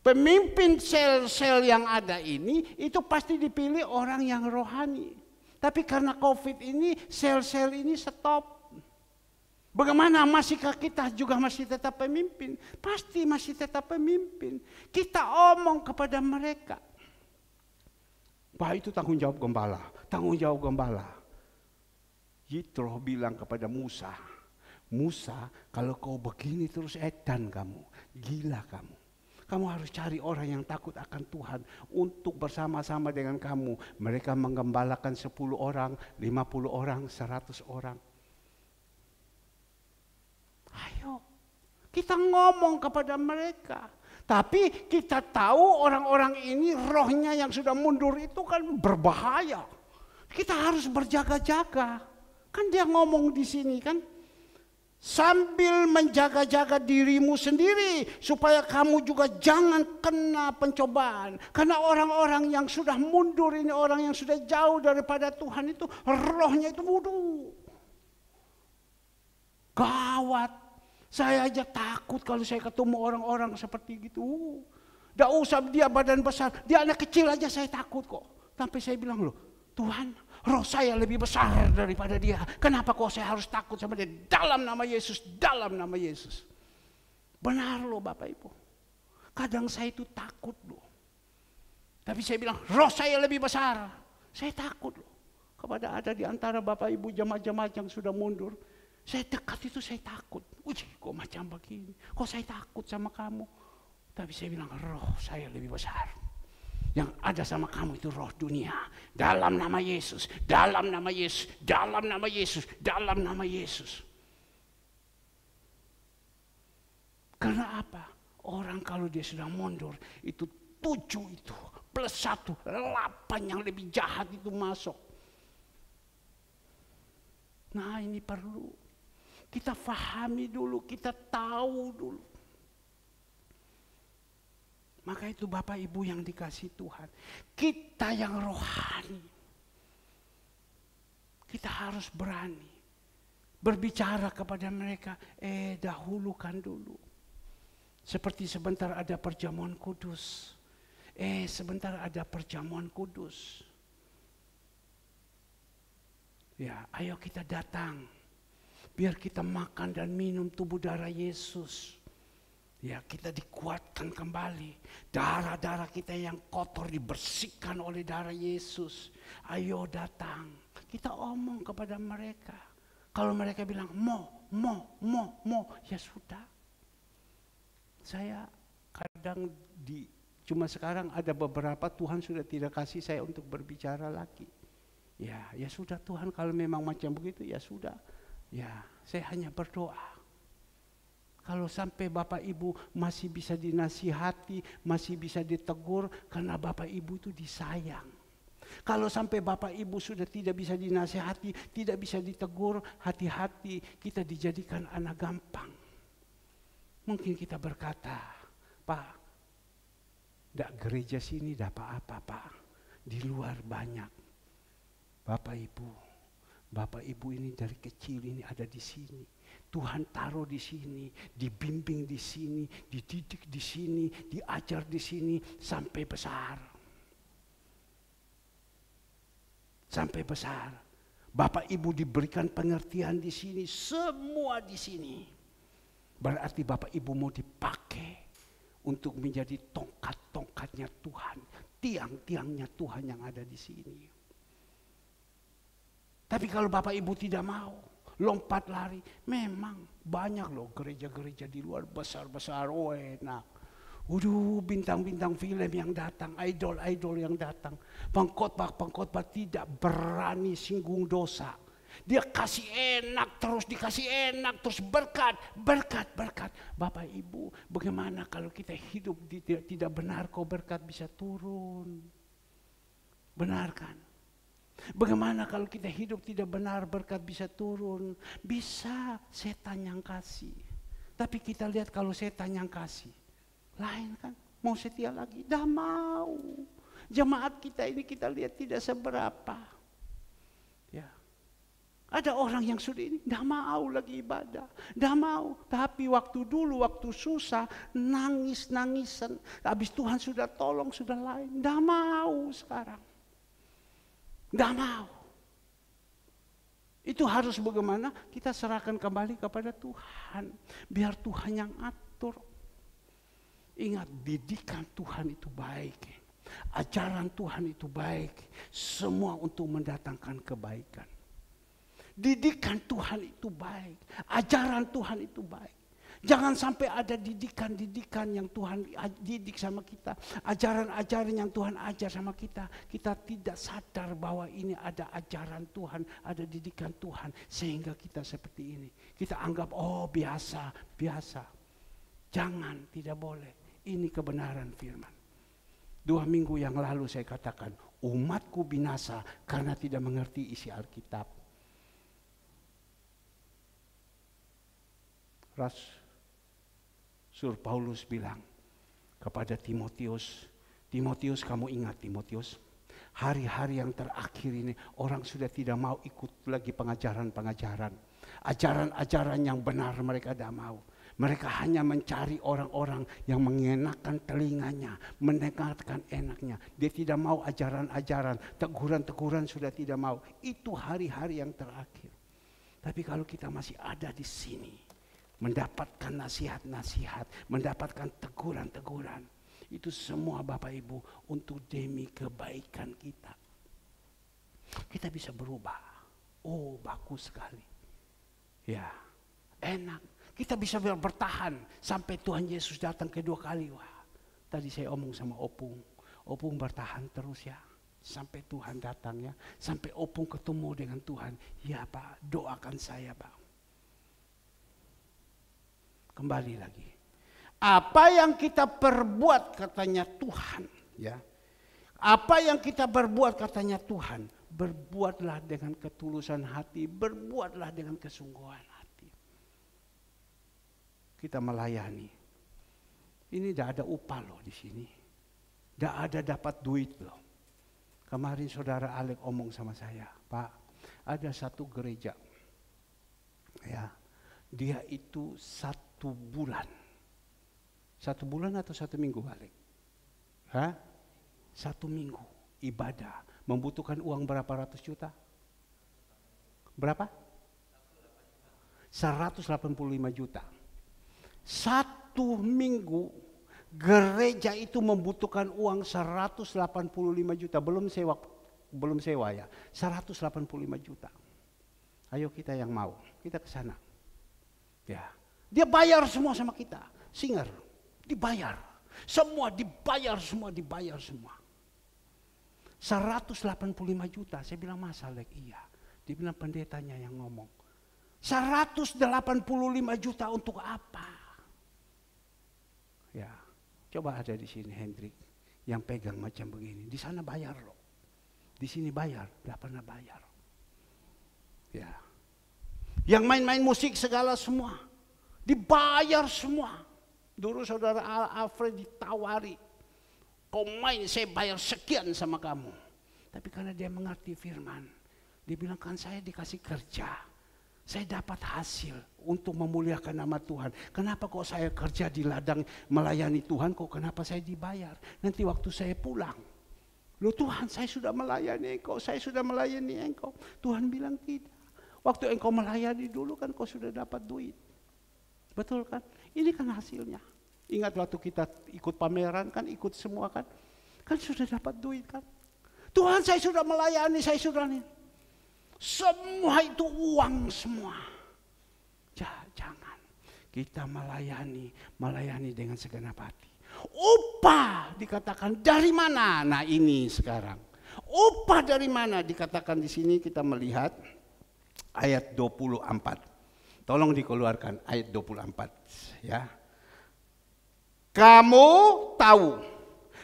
Pemimpin sel-sel yang ada ini, itu pasti dipilih orang yang rohani. Tapi karena COVID ini, sel-sel ini stop. Bagaimana masihkah kita juga masih tetap pemimpin? Pasti masih tetap pemimpin. Kita omong kepada mereka. Pak, itu tanggung jawab gembala. Tanggung jawab gembala. Yitro bilang kepada Musa, Musa, kalau kau begini terus edan kamu, gila kamu. Kamu harus cari orang yang takut akan Tuhan untuk bersama-sama dengan kamu. Mereka menggembalakan 10 orang, 50 orang, 100 orang. Ayo, kita ngomong kepada mereka. Tapi kita tahu orang-orang ini rohnya yang sudah mundur itu kan berbahaya. Kita harus berjaga-jaga. Kan dia ngomong di sini kan. Sambil menjaga-jaga dirimu sendiri supaya kamu juga jangan kena pencobaan. Karena orang-orang yang sudah mundur ini, orang yang sudah jauh daripada Tuhan itu, rohnya itu wuduh. Gawat. Saya aja takut kalau saya ketemu orang-orang seperti gitu. Tidak usah dia badan besar, dia anak kecil aja saya takut kok. Sampai saya bilang, loh Tuhan, roh saya lebih besar daripada dia. Kenapa kok saya harus takut sama dia? Dalam nama Yesus, dalam nama Yesus. Benar loh Bapak Ibu. Kadang saya itu takut loh. Tapi saya bilang, roh saya lebih besar. Saya takut loh. Kepada ada di antara Bapak Ibu jemaat-jemaat yang sudah mundur. Saya dekat itu saya takut. Kok macam begini? Kok saya takut sama kamu? Tapi saya bilang roh saya lebih besar. Yang ada sama kamu itu roh dunia. Dalam nama Yesus, dalam nama Yesus, dalam nama Yesus, dalam nama Yesus. Karena apa? Orang kalau dia sudah mundur, itu 7 itu, plus 1, 8 yang lebih jahat itu masuk. Nah ini perlu. Kita fahami dulu, kita tahu dulu. Maka itu Bapak Ibu yang dikasih Tuhan. Kita yang rohani. Kita harus berani. Berbicara kepada mereka, dahulukan dulu. Seperti sebentar ada perjamuan kudus. Sebentar ada perjamuan kudus. Ya, ayo kita datang. Biar kita makan dan minum tubuh darah Yesus. Ya, kita dikuatkan kembali. Darah-darah kita yang kotor dibersihkan oleh darah Yesus. Ayo datang. Kita omong kepada mereka. Kalau mereka bilang mau, ya sudah. Saya kadang cuma sekarang ada beberapa Tuhan sudah tidak kasih saya untuk berbicara lagi. Ya sudah Tuhan, kalau memang macam begitu ya sudah. Ya, saya hanya berdoa. Kalau sampai Bapak Ibu masih bisa dinasihati, masih bisa ditegur, karena Bapak Ibu itu disayang. Kalau sampai Bapak Ibu sudah tidak bisa dinasihati, tidak bisa ditegur, hati-hati, kita dijadikan anak gampang. Mungkin kita berkata, Pak, enggak gereja sini dapat apa Pak, di luar banyak. Bapak Ibu ini dari kecil ini ada di sini. Tuhan taruh di sini, dibimbing di sini, dididik di sini, diajar di sini sampai besar. Sampai besar. Bapak Ibu diberikan pengertian di sini, semua di sini. Berarti Bapak Ibu mau dipakai untuk menjadi tongkat-tongkatnya Tuhan, tiang-tiangnya Tuhan yang ada di sini. Tapi kalau Bapak Ibu tidak mau, lompat lari, memang banyak loh gereja-gereja di luar besar-besar, enak. Bintang-bintang film yang datang, idol-idol yang datang. Pengkhotbah tidak berani singgung dosa. Dia kasih enak terus, dikasih enak terus, berkat. Bapak Ibu, bagaimana kalau kita hidup tidak benar, kok berkat bisa turun? Benar kan? Bagaimana kalau kita hidup tidak benar, berkat bisa turun? Bisa, setan yang kasih. Tapi kita lihat kalau setan yang kasih, lain kan? Mau setia lagi? Dah mau. Jemaat kita ini kita lihat tidak seberapa. Ya. Ada orang yang sudah ini dah mau lagi ibadah, dah mau. Tapi waktu dulu, waktu susah, nangis-nangisan. Habis Tuhan sudah tolong, sudah lain, dah mau sekarang. Dah mau. Itu harus bagaimana? Kita serahkan kembali kepada Tuhan. Biar Tuhan yang atur. Ingat, didikan Tuhan itu baik. Ajaran Tuhan itu baik. Semua untuk mendatangkan kebaikan. Didikan Tuhan itu baik. Ajaran Tuhan itu baik. Jangan sampai ada didikan-didikan yang Tuhan didik sama kita. Ajaran-ajaran yang Tuhan ajar sama kita. Kita tidak sadar bahwa ini ada ajaran Tuhan, ada didikan Tuhan. Sehingga kita seperti ini. Kita anggap, biasa. Jangan, tidak boleh. Ini kebenaran firman. 2 minggu yang lalu saya katakan, umatku binasa karena tidak mengerti isi Alkitab. Rasul Paulus bilang kepada Timotius, kamu ingat Timotius, hari-hari yang terakhir ini orang sudah tidak mau ikut lagi pengajaran-pengajaran. Ajaran-ajaran yang benar mereka tidak mau. Mereka hanya mencari orang-orang yang mengenakan telinganya, mendengarkan enaknya. Dia tidak mau ajaran-ajaran, teguran-teguran sudah tidak mau. Itu hari-hari yang terakhir. Tapi kalau kita masih ada di sini, mendapatkan nasihat-nasihat, mendapatkan teguran-teguran. Itu semua Bapak Ibu untuk demi kebaikan kita. Kita bisa berubah. Bagus sekali. Ya, enak. Kita bisa bertahan sampai Tuhan Yesus datang kedua kali. Wah, tadi saya omong sama Opung. Opung bertahan terus ya. Sampai Tuhan datang ya. Sampai Opung ketemu dengan Tuhan. Ya Pak, doakan saya Pak. Kembali lagi. Apa yang kita perbuat katanya Tuhan. Ya. Apa yang kita berbuat katanya Tuhan. Berbuatlah dengan ketulusan hati. Berbuatlah dengan kesungguhan hati. Kita melayani. Ini tidak ada upah loh di sini. Tidak ada dapat duit loh. Kemarin saudara Alek omong sama saya, Pak, ada satu gereja, ya, dia itu 1 bulan. 1 bulan atau 1 minggu Alek? 1 minggu ibadah membutuhkan uang berapa ratus juta? Berapa? 185 juta. 1 minggu gereja itu membutuhkan uang 185 juta. Belum sewa ya. 185 juta. Ayo kita yang mau, kita ke sana. Ya. Dia bayar semua sama kita. Singer dibayar. Semua dibayar semua. 185 juta. Saya bilang masa Lek? Iya. Dia bilang pendetanya yang ngomong. 185 juta untuk apa? Ya, coba ada di sini Hendrik yang pegang macam begini. Di sana bayar loh. Di sini bayar, tidak pernah bayar. Ya. Yang main-main musik segala semua dibayar semua. Dulu saudara Alfred ditawari, kau main saya bayar sekian sama kamu. Tapi karena dia mengerti firman, dia bilang kan saya dikasih kerja. Saya dapat hasil untuk memuliakan nama Tuhan. Kenapa kok saya kerja di ladang melayani Tuhan, kok kenapa saya dibayar? Nanti waktu saya pulang, loh Tuhan saya sudah melayani engkau, saya sudah melayani engkau. Tuhan bilang tidak. Waktu engkau melayani dulu kan kau sudah dapat duit. Betul kan? Ini kan hasilnya. Ingat waktu kita ikut pameran kan, ikut semua kan. Kan sudah dapat duit kan. Tuhan saya sudah melayani, saya sudah nih. Semua itu uang semua. Jangan. Kita melayani dengan segenap hati. Upah dikatakan dari mana? Nah ini sekarang. Upah dari mana dikatakan di sini kita melihat ayat 24. Tolong dikeluarkan ayat 24 ya. Kamu tahu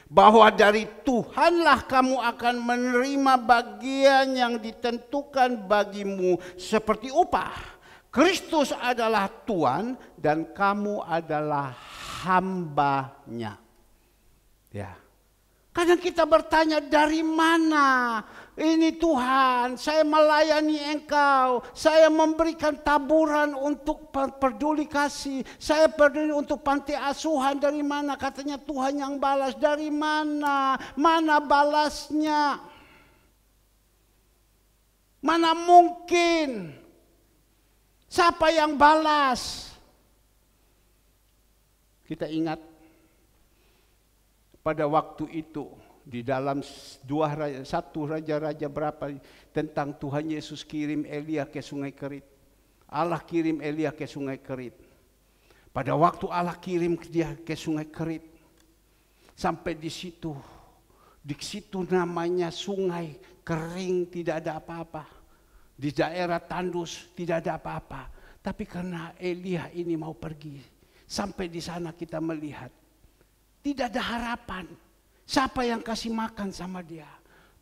bahwa dari Tuhanlah kamu akan menerima bagian yang ditentukan bagimu seperti upah. Kristus adalah Tuhan dan kamu adalah hambanya. Ya. Kadang kita bertanya dari mana? Ini Tuhan, saya melayani engkau, saya memberikan taburan untuk peduli kasih, saya peduli untuk panti asuhan, dari mana? Katanya Tuhan yang balas, dari mana? Mana balasnya? Mana mungkin? Siapa yang balas? Kita ingat pada waktu itu di dalam 1 Raja-Raja berapa tentang Tuhan Yesus kirim Elia ke Sungai Kerit. Allah kirim Elia ke Sungai Kerit. Pada waktu Allah kirim dia ke Sungai Kerit, sampai di situ namanya sungai kering, tidak ada apa-apa. Di daerah tandus tidak ada apa-apa. Tapi karena Elia ini mau pergi, sampai di sana kita melihat tidak ada harapan. Siapa yang kasih makan sama dia?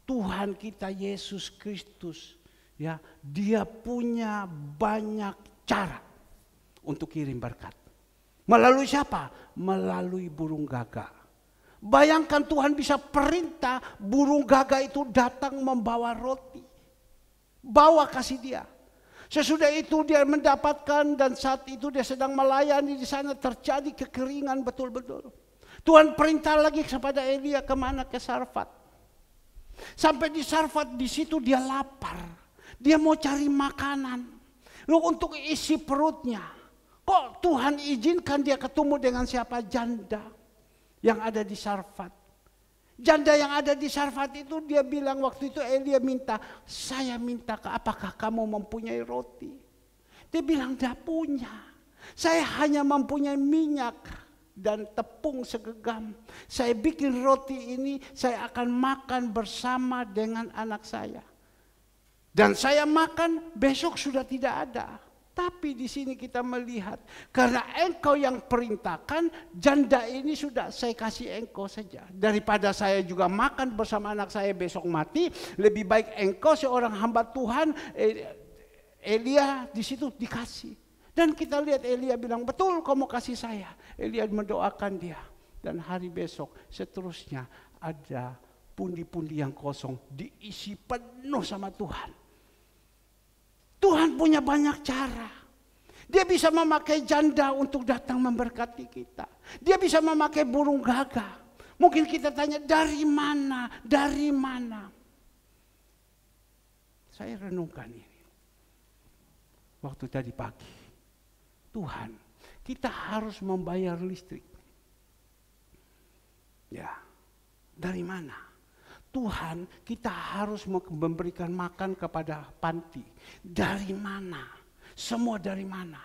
Tuhan kita Yesus Kristus. Ya, dia punya banyak cara untuk kirim berkat. Melalui siapa? Melalui burung gagak. Bayangkan Tuhan bisa perintah burung gagak itu datang membawa roti. Bawa kasih dia. Sesudah itu dia mendapatkan, dan saat itu dia sedang melayani di sana, terjadi kekeringan betul-betul. Tuhan perintah lagi kepada Elia kemana? Ke Sarfat. Sampai di Sarfat, di situ dia lapar. Dia mau cari makanan. Lalu untuk isi perutnya. Kok Tuhan izinkan dia ketemu dengan siapa? Janda yang ada di Sarfat. Janda yang ada di Sarfat itu dia bilang waktu itu Elia minta, saya minta apakah kamu mempunyai roti? Dia bilang tidak punya. Saya hanya mempunyai minyak. dan tepung segenggam. Saya bikin roti ini, saya akan makan bersama dengan anak saya. Dan saya makan, besok sudah tidak ada. Tapi di sini kita melihat, karena engkau yang perintahkan, janda ini sudah saya kasih engkau saja. Daripada saya juga makan bersama anak saya besok mati, lebih baik engkau seorang hamba Tuhan, Elia di situ dikasih. Dan kita lihat Elia bilang, betul kau mau kasih saya. Elia mendoakan dia. Dan hari besok seterusnya ada pundi-pundi yang kosong, diisi penuh sama Tuhan. Tuhan punya banyak cara. Dia bisa memakai janda untuk datang memberkati kita. Dia bisa memakai burung gagak. Mungkin kita tanya, dari mana? Dari mana? Saya renungkan ini. Waktu tadi pagi. Tuhan, kita harus membayar listrik. Ya, dari mana? Tuhan, kita harus memberikan makan kepada panti. Dari mana? Semua dari mana?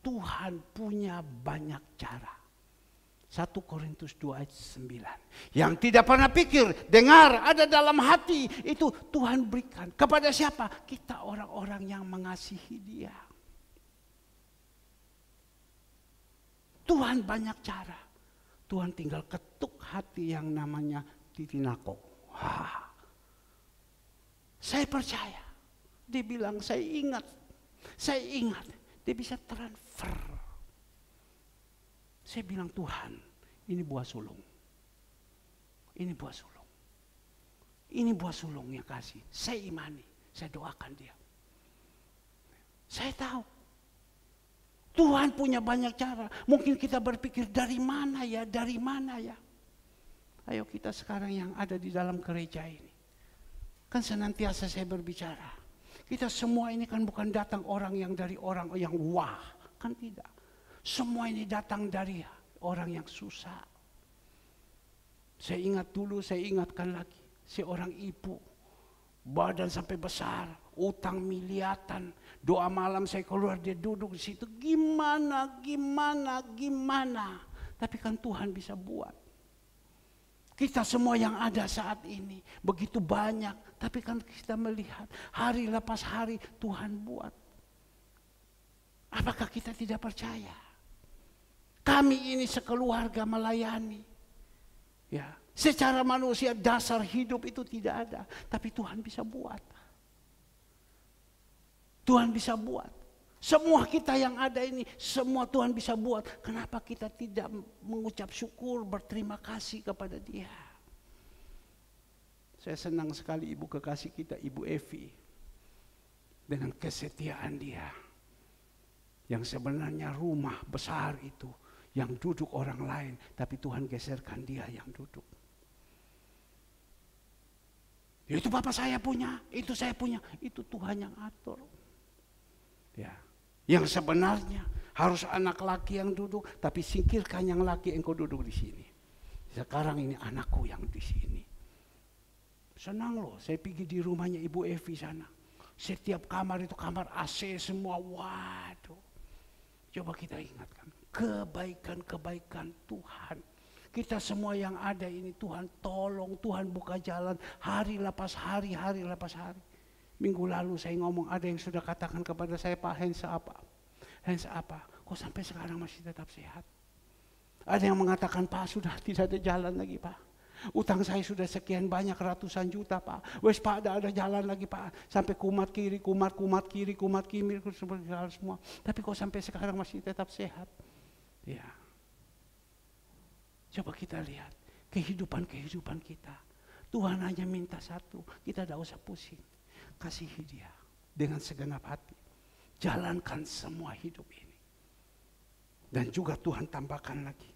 Tuhan punya banyak cara. 1 Korintus 2 ayat 9. Yang tidak pernah pikir, dengar, ada dalam hati. Itu Tuhan berikan. Kepada siapa? Kita orang-orang yang mengasihi Dia. Tuhan banyak cara. Tuhan tinggal ketuk hati yang namanya titinako. Saya percaya. Dia bilang, saya ingat. Dia bisa transfer. Saya bilang, Tuhan, ini buah sulung. Ini buah sulung. Ini buah sulung yang kasih. Saya imani. Saya doakan dia. Saya tahu. Tuhan punya banyak cara. Mungkin kita berpikir, dari mana ya? Dari mana ya? Ayo kita sekarang yang ada di dalam gereja ini. Kan senantiasa saya berbicara. Kita semua ini kan bukan datang orang yang dari orang yang wah. Kan tidak. Semua ini datang dari orang yang susah. Saya ingat dulu, saya ingatkan lagi. Seorang ibu. Badan sampai besar. Utang miliatan. Doa malam saya keluar, dia duduk di situ. Gimana. Tapi kan Tuhan bisa buat. Kita semua yang ada saat ini begitu banyak, tapi kan kita melihat hari lepas hari Tuhan buat. Apakah kita tidak percaya? Kami ini sekeluarga melayani. Ya, secara manusia dasar hidup itu tidak ada, tapi Tuhan bisa buat. Tuhan bisa buat. Semua kita yang ada ini, semua Tuhan bisa buat. Kenapa kita tidak mengucap syukur, berterima kasih kepada Dia? Saya senang sekali ibu kekasih kita, Ibu Evi. Dengan kesetiaan dia. Yang sebenarnya rumah besar itu, yang duduk orang lain, tapi Tuhan geserkan dia yang duduk. Itu bapak saya punya, itu saya punya, itu Tuhan yang atur. Ya. Yang sebenarnya harus anak laki yang duduk, tapi singkirkan yang laki, engkau duduk di sini. Sekarang ini anakku yang di sini. Senang loh, saya pergi di rumahnya Ibu Evi sana. Setiap kamar itu kamar AC semua, waduh. Coba kita ingatkan, kebaikan-kebaikan Tuhan. Kita semua yang ada ini Tuhan tolong, Tuhan buka jalan hari lepas hari, hari lepas hari. Minggu lalu saya ngomong, ada yang sudah katakan kepada saya, Pak, Hans apa? Kok sampai sekarang masih tetap sehat? Ada yang mengatakan, Pak, sudah tidak ada jalan lagi, Pak. Utang saya sudah sekian banyak, ratusan juta, Pak. Wes, Pak, ada jalan lagi, Pak. Sampai kumat kiri, kumat kiri, semua. Tapi kok sampai sekarang masih tetap sehat? Ya. Coba kita lihat kehidupan kita. Tuhan hanya minta satu, kita tidak usah pusing. Kasihi Dia dengan segenap hati. Jalankan semua hidup ini. Dan juga Tuhan tambahkan lagi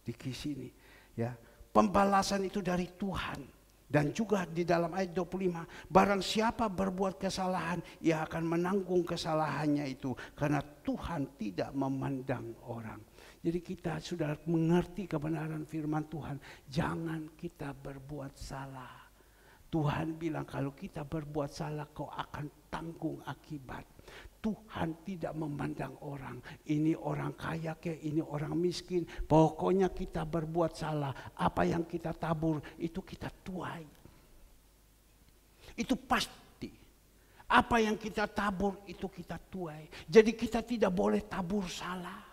di sini, ya, pembalasan itu dari Tuhan. Dan juga di dalam ayat 25, barang siapa berbuat kesalahan, ia akan menanggung kesalahannya itu, karena Tuhan tidak memandang orang. Jadi kita sudah mengerti kebenaran firman Tuhan, jangan kita berbuat salah. Tuhan bilang kalau kita berbuat salah kau akan tanggung akibat. Tuhan tidak memandang orang. Ini orang kaya ke, ini orang miskin. Pokoknya kita berbuat salah. Apa yang kita tabur itu kita tuai. Itu pasti. Apa yang kita tabur itu kita tuai. Jadi kita tidak boleh tabur salah.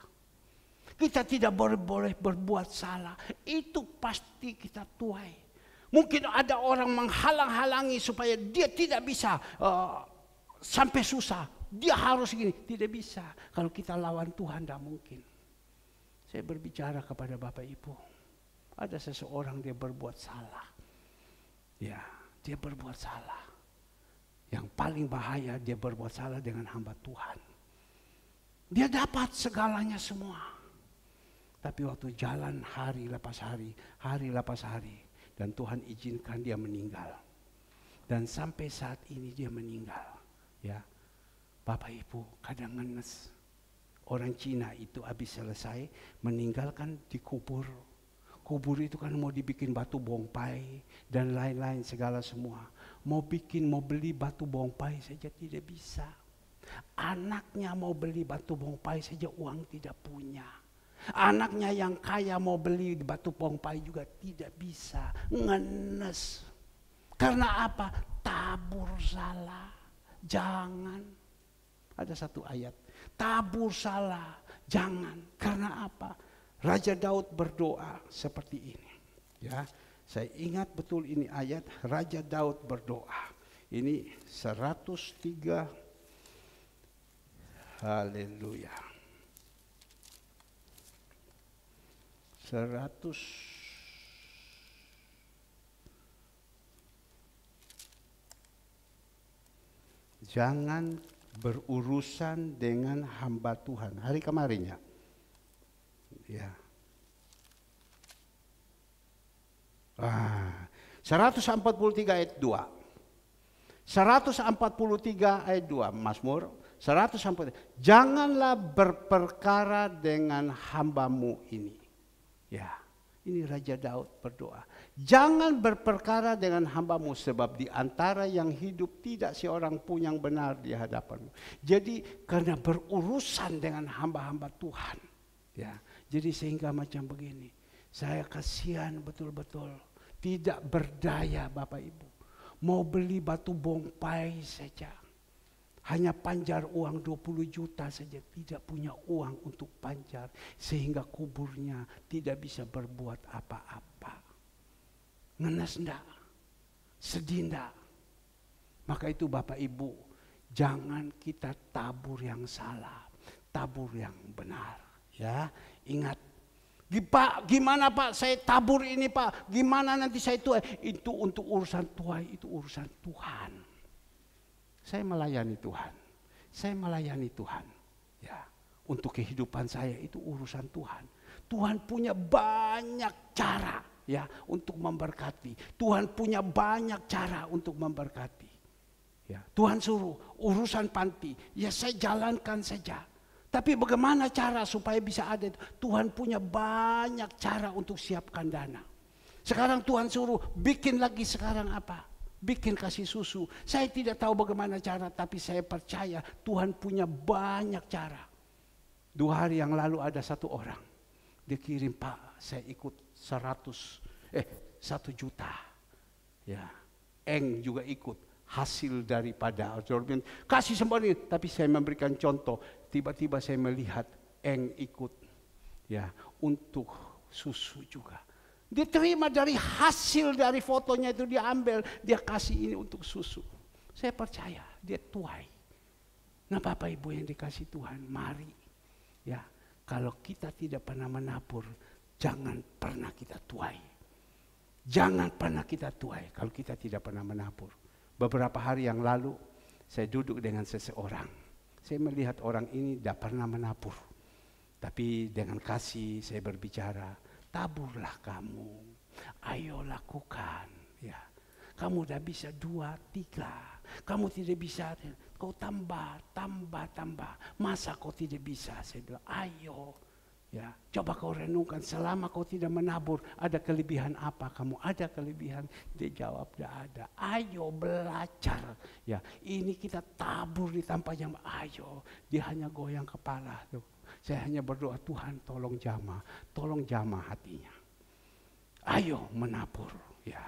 Kita tidak boleh berbuat salah. Itu pasti kita tuai. Mungkin ada orang menghalang-halangi supaya dia tidak bisa sampai susah. Dia harus gini, tidak bisa. Kalau kita lawan Tuhan tidak mungkin. Saya berbicara kepada Bapak Ibu. Ada seseorang dia berbuat salah. Ya, dia berbuat salah. Yang paling bahaya dia berbuat salah dengan hamba Tuhan. Dia dapat segalanya semua. Tapi waktu jalan hari lepas hari, hari lepas hari, dan Tuhan izinkan dia meninggal. Dan sampai saat ini dia meninggal. Ya, Bapak Ibu kadang ngenes. Orang Cina itu habis selesai meninggalkan dikubur. Kubur itu kan mau dibikin batu bongpai dan lain-lain segala semua. Mau beli batu bongpai saja tidak bisa. Anaknya mau beli batu bongpai saja uang tidak punya. Anaknya yang kaya mau beli batu bongpai juga tidak bisa. Ngenes. Karena apa? Tabur salah. Jangan. Ada satu ayat. Tabur salah. Jangan. Karena apa? Raja Daud berdoa seperti ini. Ya, saya ingat betul ini ayat. Raja Daud berdoa. Ini 103. Haleluya. 100. Jangan berurusan dengan hamba Tuhan. Hari kemarin ya. 143 ayat 2. 143 ayat 2 Mazmur 143. Janganlah berperkara dengan hambamu ini. Ya, ini Raja Daud berdoa. Jangan berperkara dengan hambamu sebab di antara yang hidup tidak seorang pun yang benar di hadapanmu. Jadi karena berurusan dengan hamba-hamba Tuhan. Ya, jadi sehingga macam begini. Saya kasihan betul-betul. Tidak berdaya Bapak Ibu. Mau beli batu bongpai saja. Hanya panjar uang 20 juta saja, tidak punya uang untuk panjar. Sehingga kuburnya tidak bisa berbuat apa-apa. Ngenes enggak? Sedih enggak? Maka itu Bapak Ibu, jangan kita tabur yang salah, tabur yang benar. Ya, ingat. Pak, gimana Pak? Saya tabur ini Pak. Gimana nanti saya tuai? Itu untuk urusan tuai, itu urusan Tuhan. Saya melayani Tuhan. Saya melayani Tuhan. Ya, untuk kehidupan saya itu urusan Tuhan. Tuhan punya banyak cara ya untuk memberkati. Tuhan punya banyak cara untuk memberkati. Ya, Tuhan suruh urusan panti, ya saya jalankan saja. Tapi bagaimana cara supaya bisa ada itu? Tuhan punya banyak cara untuk siapkan dana. Sekarang Tuhan suruh bikin lagi sekarang apa? Bikin kasih susu. Saya tidak tahu bagaimana cara, tapi saya percaya Tuhan punya banyak cara. 2 hari yang lalu ada satu orang. Dia kirim, Pak, saya ikut 1 juta. Ya, Eng juga ikut. Hasil daripada kasih sembari, tapi saya memberikan contoh. Tiba-tiba saya melihat Eng ikut. Ya, untuk susu juga. Dia terima dari hasil dari fotonya itu dia ambil, dia kasih ini untuk susu. Saya percaya dia tuai. Nah Bapak Ibu yang dikasih Tuhan, mari ya, kalau kita tidak pernah menabur, jangan pernah kita tuai. Jangan pernah kita tuai kalau kita tidak pernah menabur. Beberapa hari yang lalu saya duduk dengan seseorang. Saya melihat orang ini tidak pernah menabur. Tapi dengan kasih saya berbicara, taburlah kamu, ayo lakukan. Ya, kamu udah bisa 2, 3, kamu tidak bisa, kau tambah. Masa kau tidak bisa? Saya bilang, ayo. Ya, coba kau renungkan, selama kau tidak menabur, ada kelebihan apa? Kamu ada kelebihan? Dia jawab, tidak ada. Ayo belajar. Ya, ini kita tabur di tanpa jam. Ayo, dia hanya goyang kepala. Tuh. Saya hanya berdoa, Tuhan tolong jamah hatinya. Ayo menabur. Ya,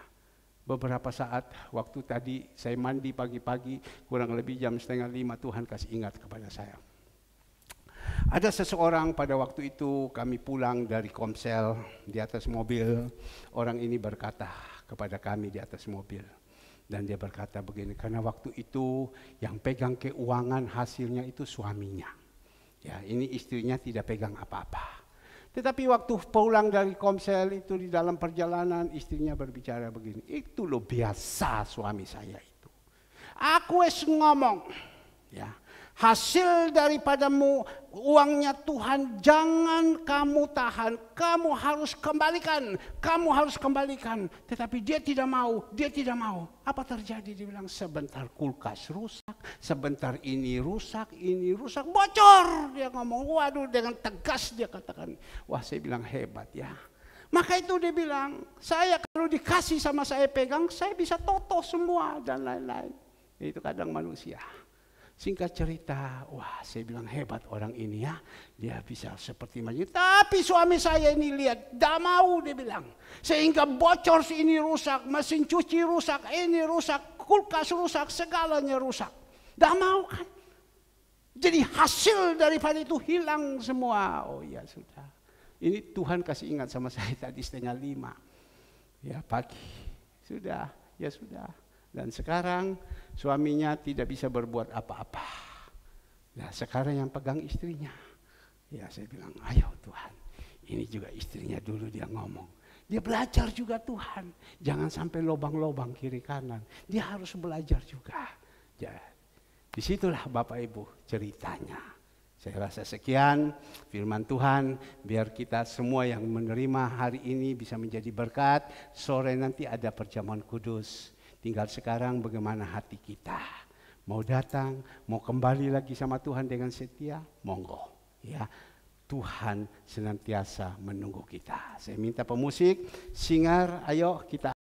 beberapa saat waktu tadi saya mandi pagi-pagi, kurang lebih jam 4:30, Tuhan kasih ingat kepada saya. Ada seseorang pada waktu itu kami pulang dari Komsel di atas mobil. Orang ini berkata kepada kami di atas mobil. Dan dia berkata begini, karena waktu itu yang pegang keuangan hasilnya itu suaminya. Ya, ini istrinya tidak pegang apa-apa. Tetapi waktu pulang dari Komsel itu di dalam perjalanan istrinya berbicara begini, itu loh biasa suami saya itu. Aku ngomong, ya. Hasil daripadamu, uangnya Tuhan jangan kamu tahan, kamu harus kembalikan. Tetapi dia tidak mau. Apa terjadi? Dia bilang sebentar kulkas rusak, sebentar ini rusak, bocor. Dia ngomong, waduh, dengan tegas dia katakan. Wah, saya bilang hebat ya. Maka itu dia bilang, saya kalau dikasih sama saya pegang, saya bisa toto semua dan lain-lain. Itu kadang manusia. Singkat cerita, wah saya bilang hebat orang ini ya. Dia bisa seperti macam. Tapi suami saya ini lihat, tidak mau dia bilang. Sehingga bocor ini rusak, mesin cuci rusak, ini rusak, kulkas rusak, segalanya rusak. Tidak mau kan. Jadi hasil daripada itu hilang semua. Oh ya sudah. Ini Tuhan kasih ingat sama saya tadi 4:30. Ya pagi. Sudah, ya sudah. Dan sekarang suaminya tidak bisa berbuat apa-apa. Nah sekarang yang pegang istrinya. Ya saya bilang, ayo Tuhan. Ini juga istrinya dulu dia ngomong. Dia belajar juga Tuhan. Jangan sampai lobang-lobang kiri kanan. Dia harus belajar juga. Ya, disitulah Bapak Ibu ceritanya. Saya rasa sekian firman Tuhan. Biar kita semua yang menerima hari ini bisa menjadi berkat. Sore nanti ada perjamuan kudus. Tinggal sekarang bagaimana hati kita. Mau datang, mau kembali lagi sama Tuhan dengan setia, monggo. Ya, Tuhan senantiasa menunggu kita. Saya minta pemusik, singer, ayo kita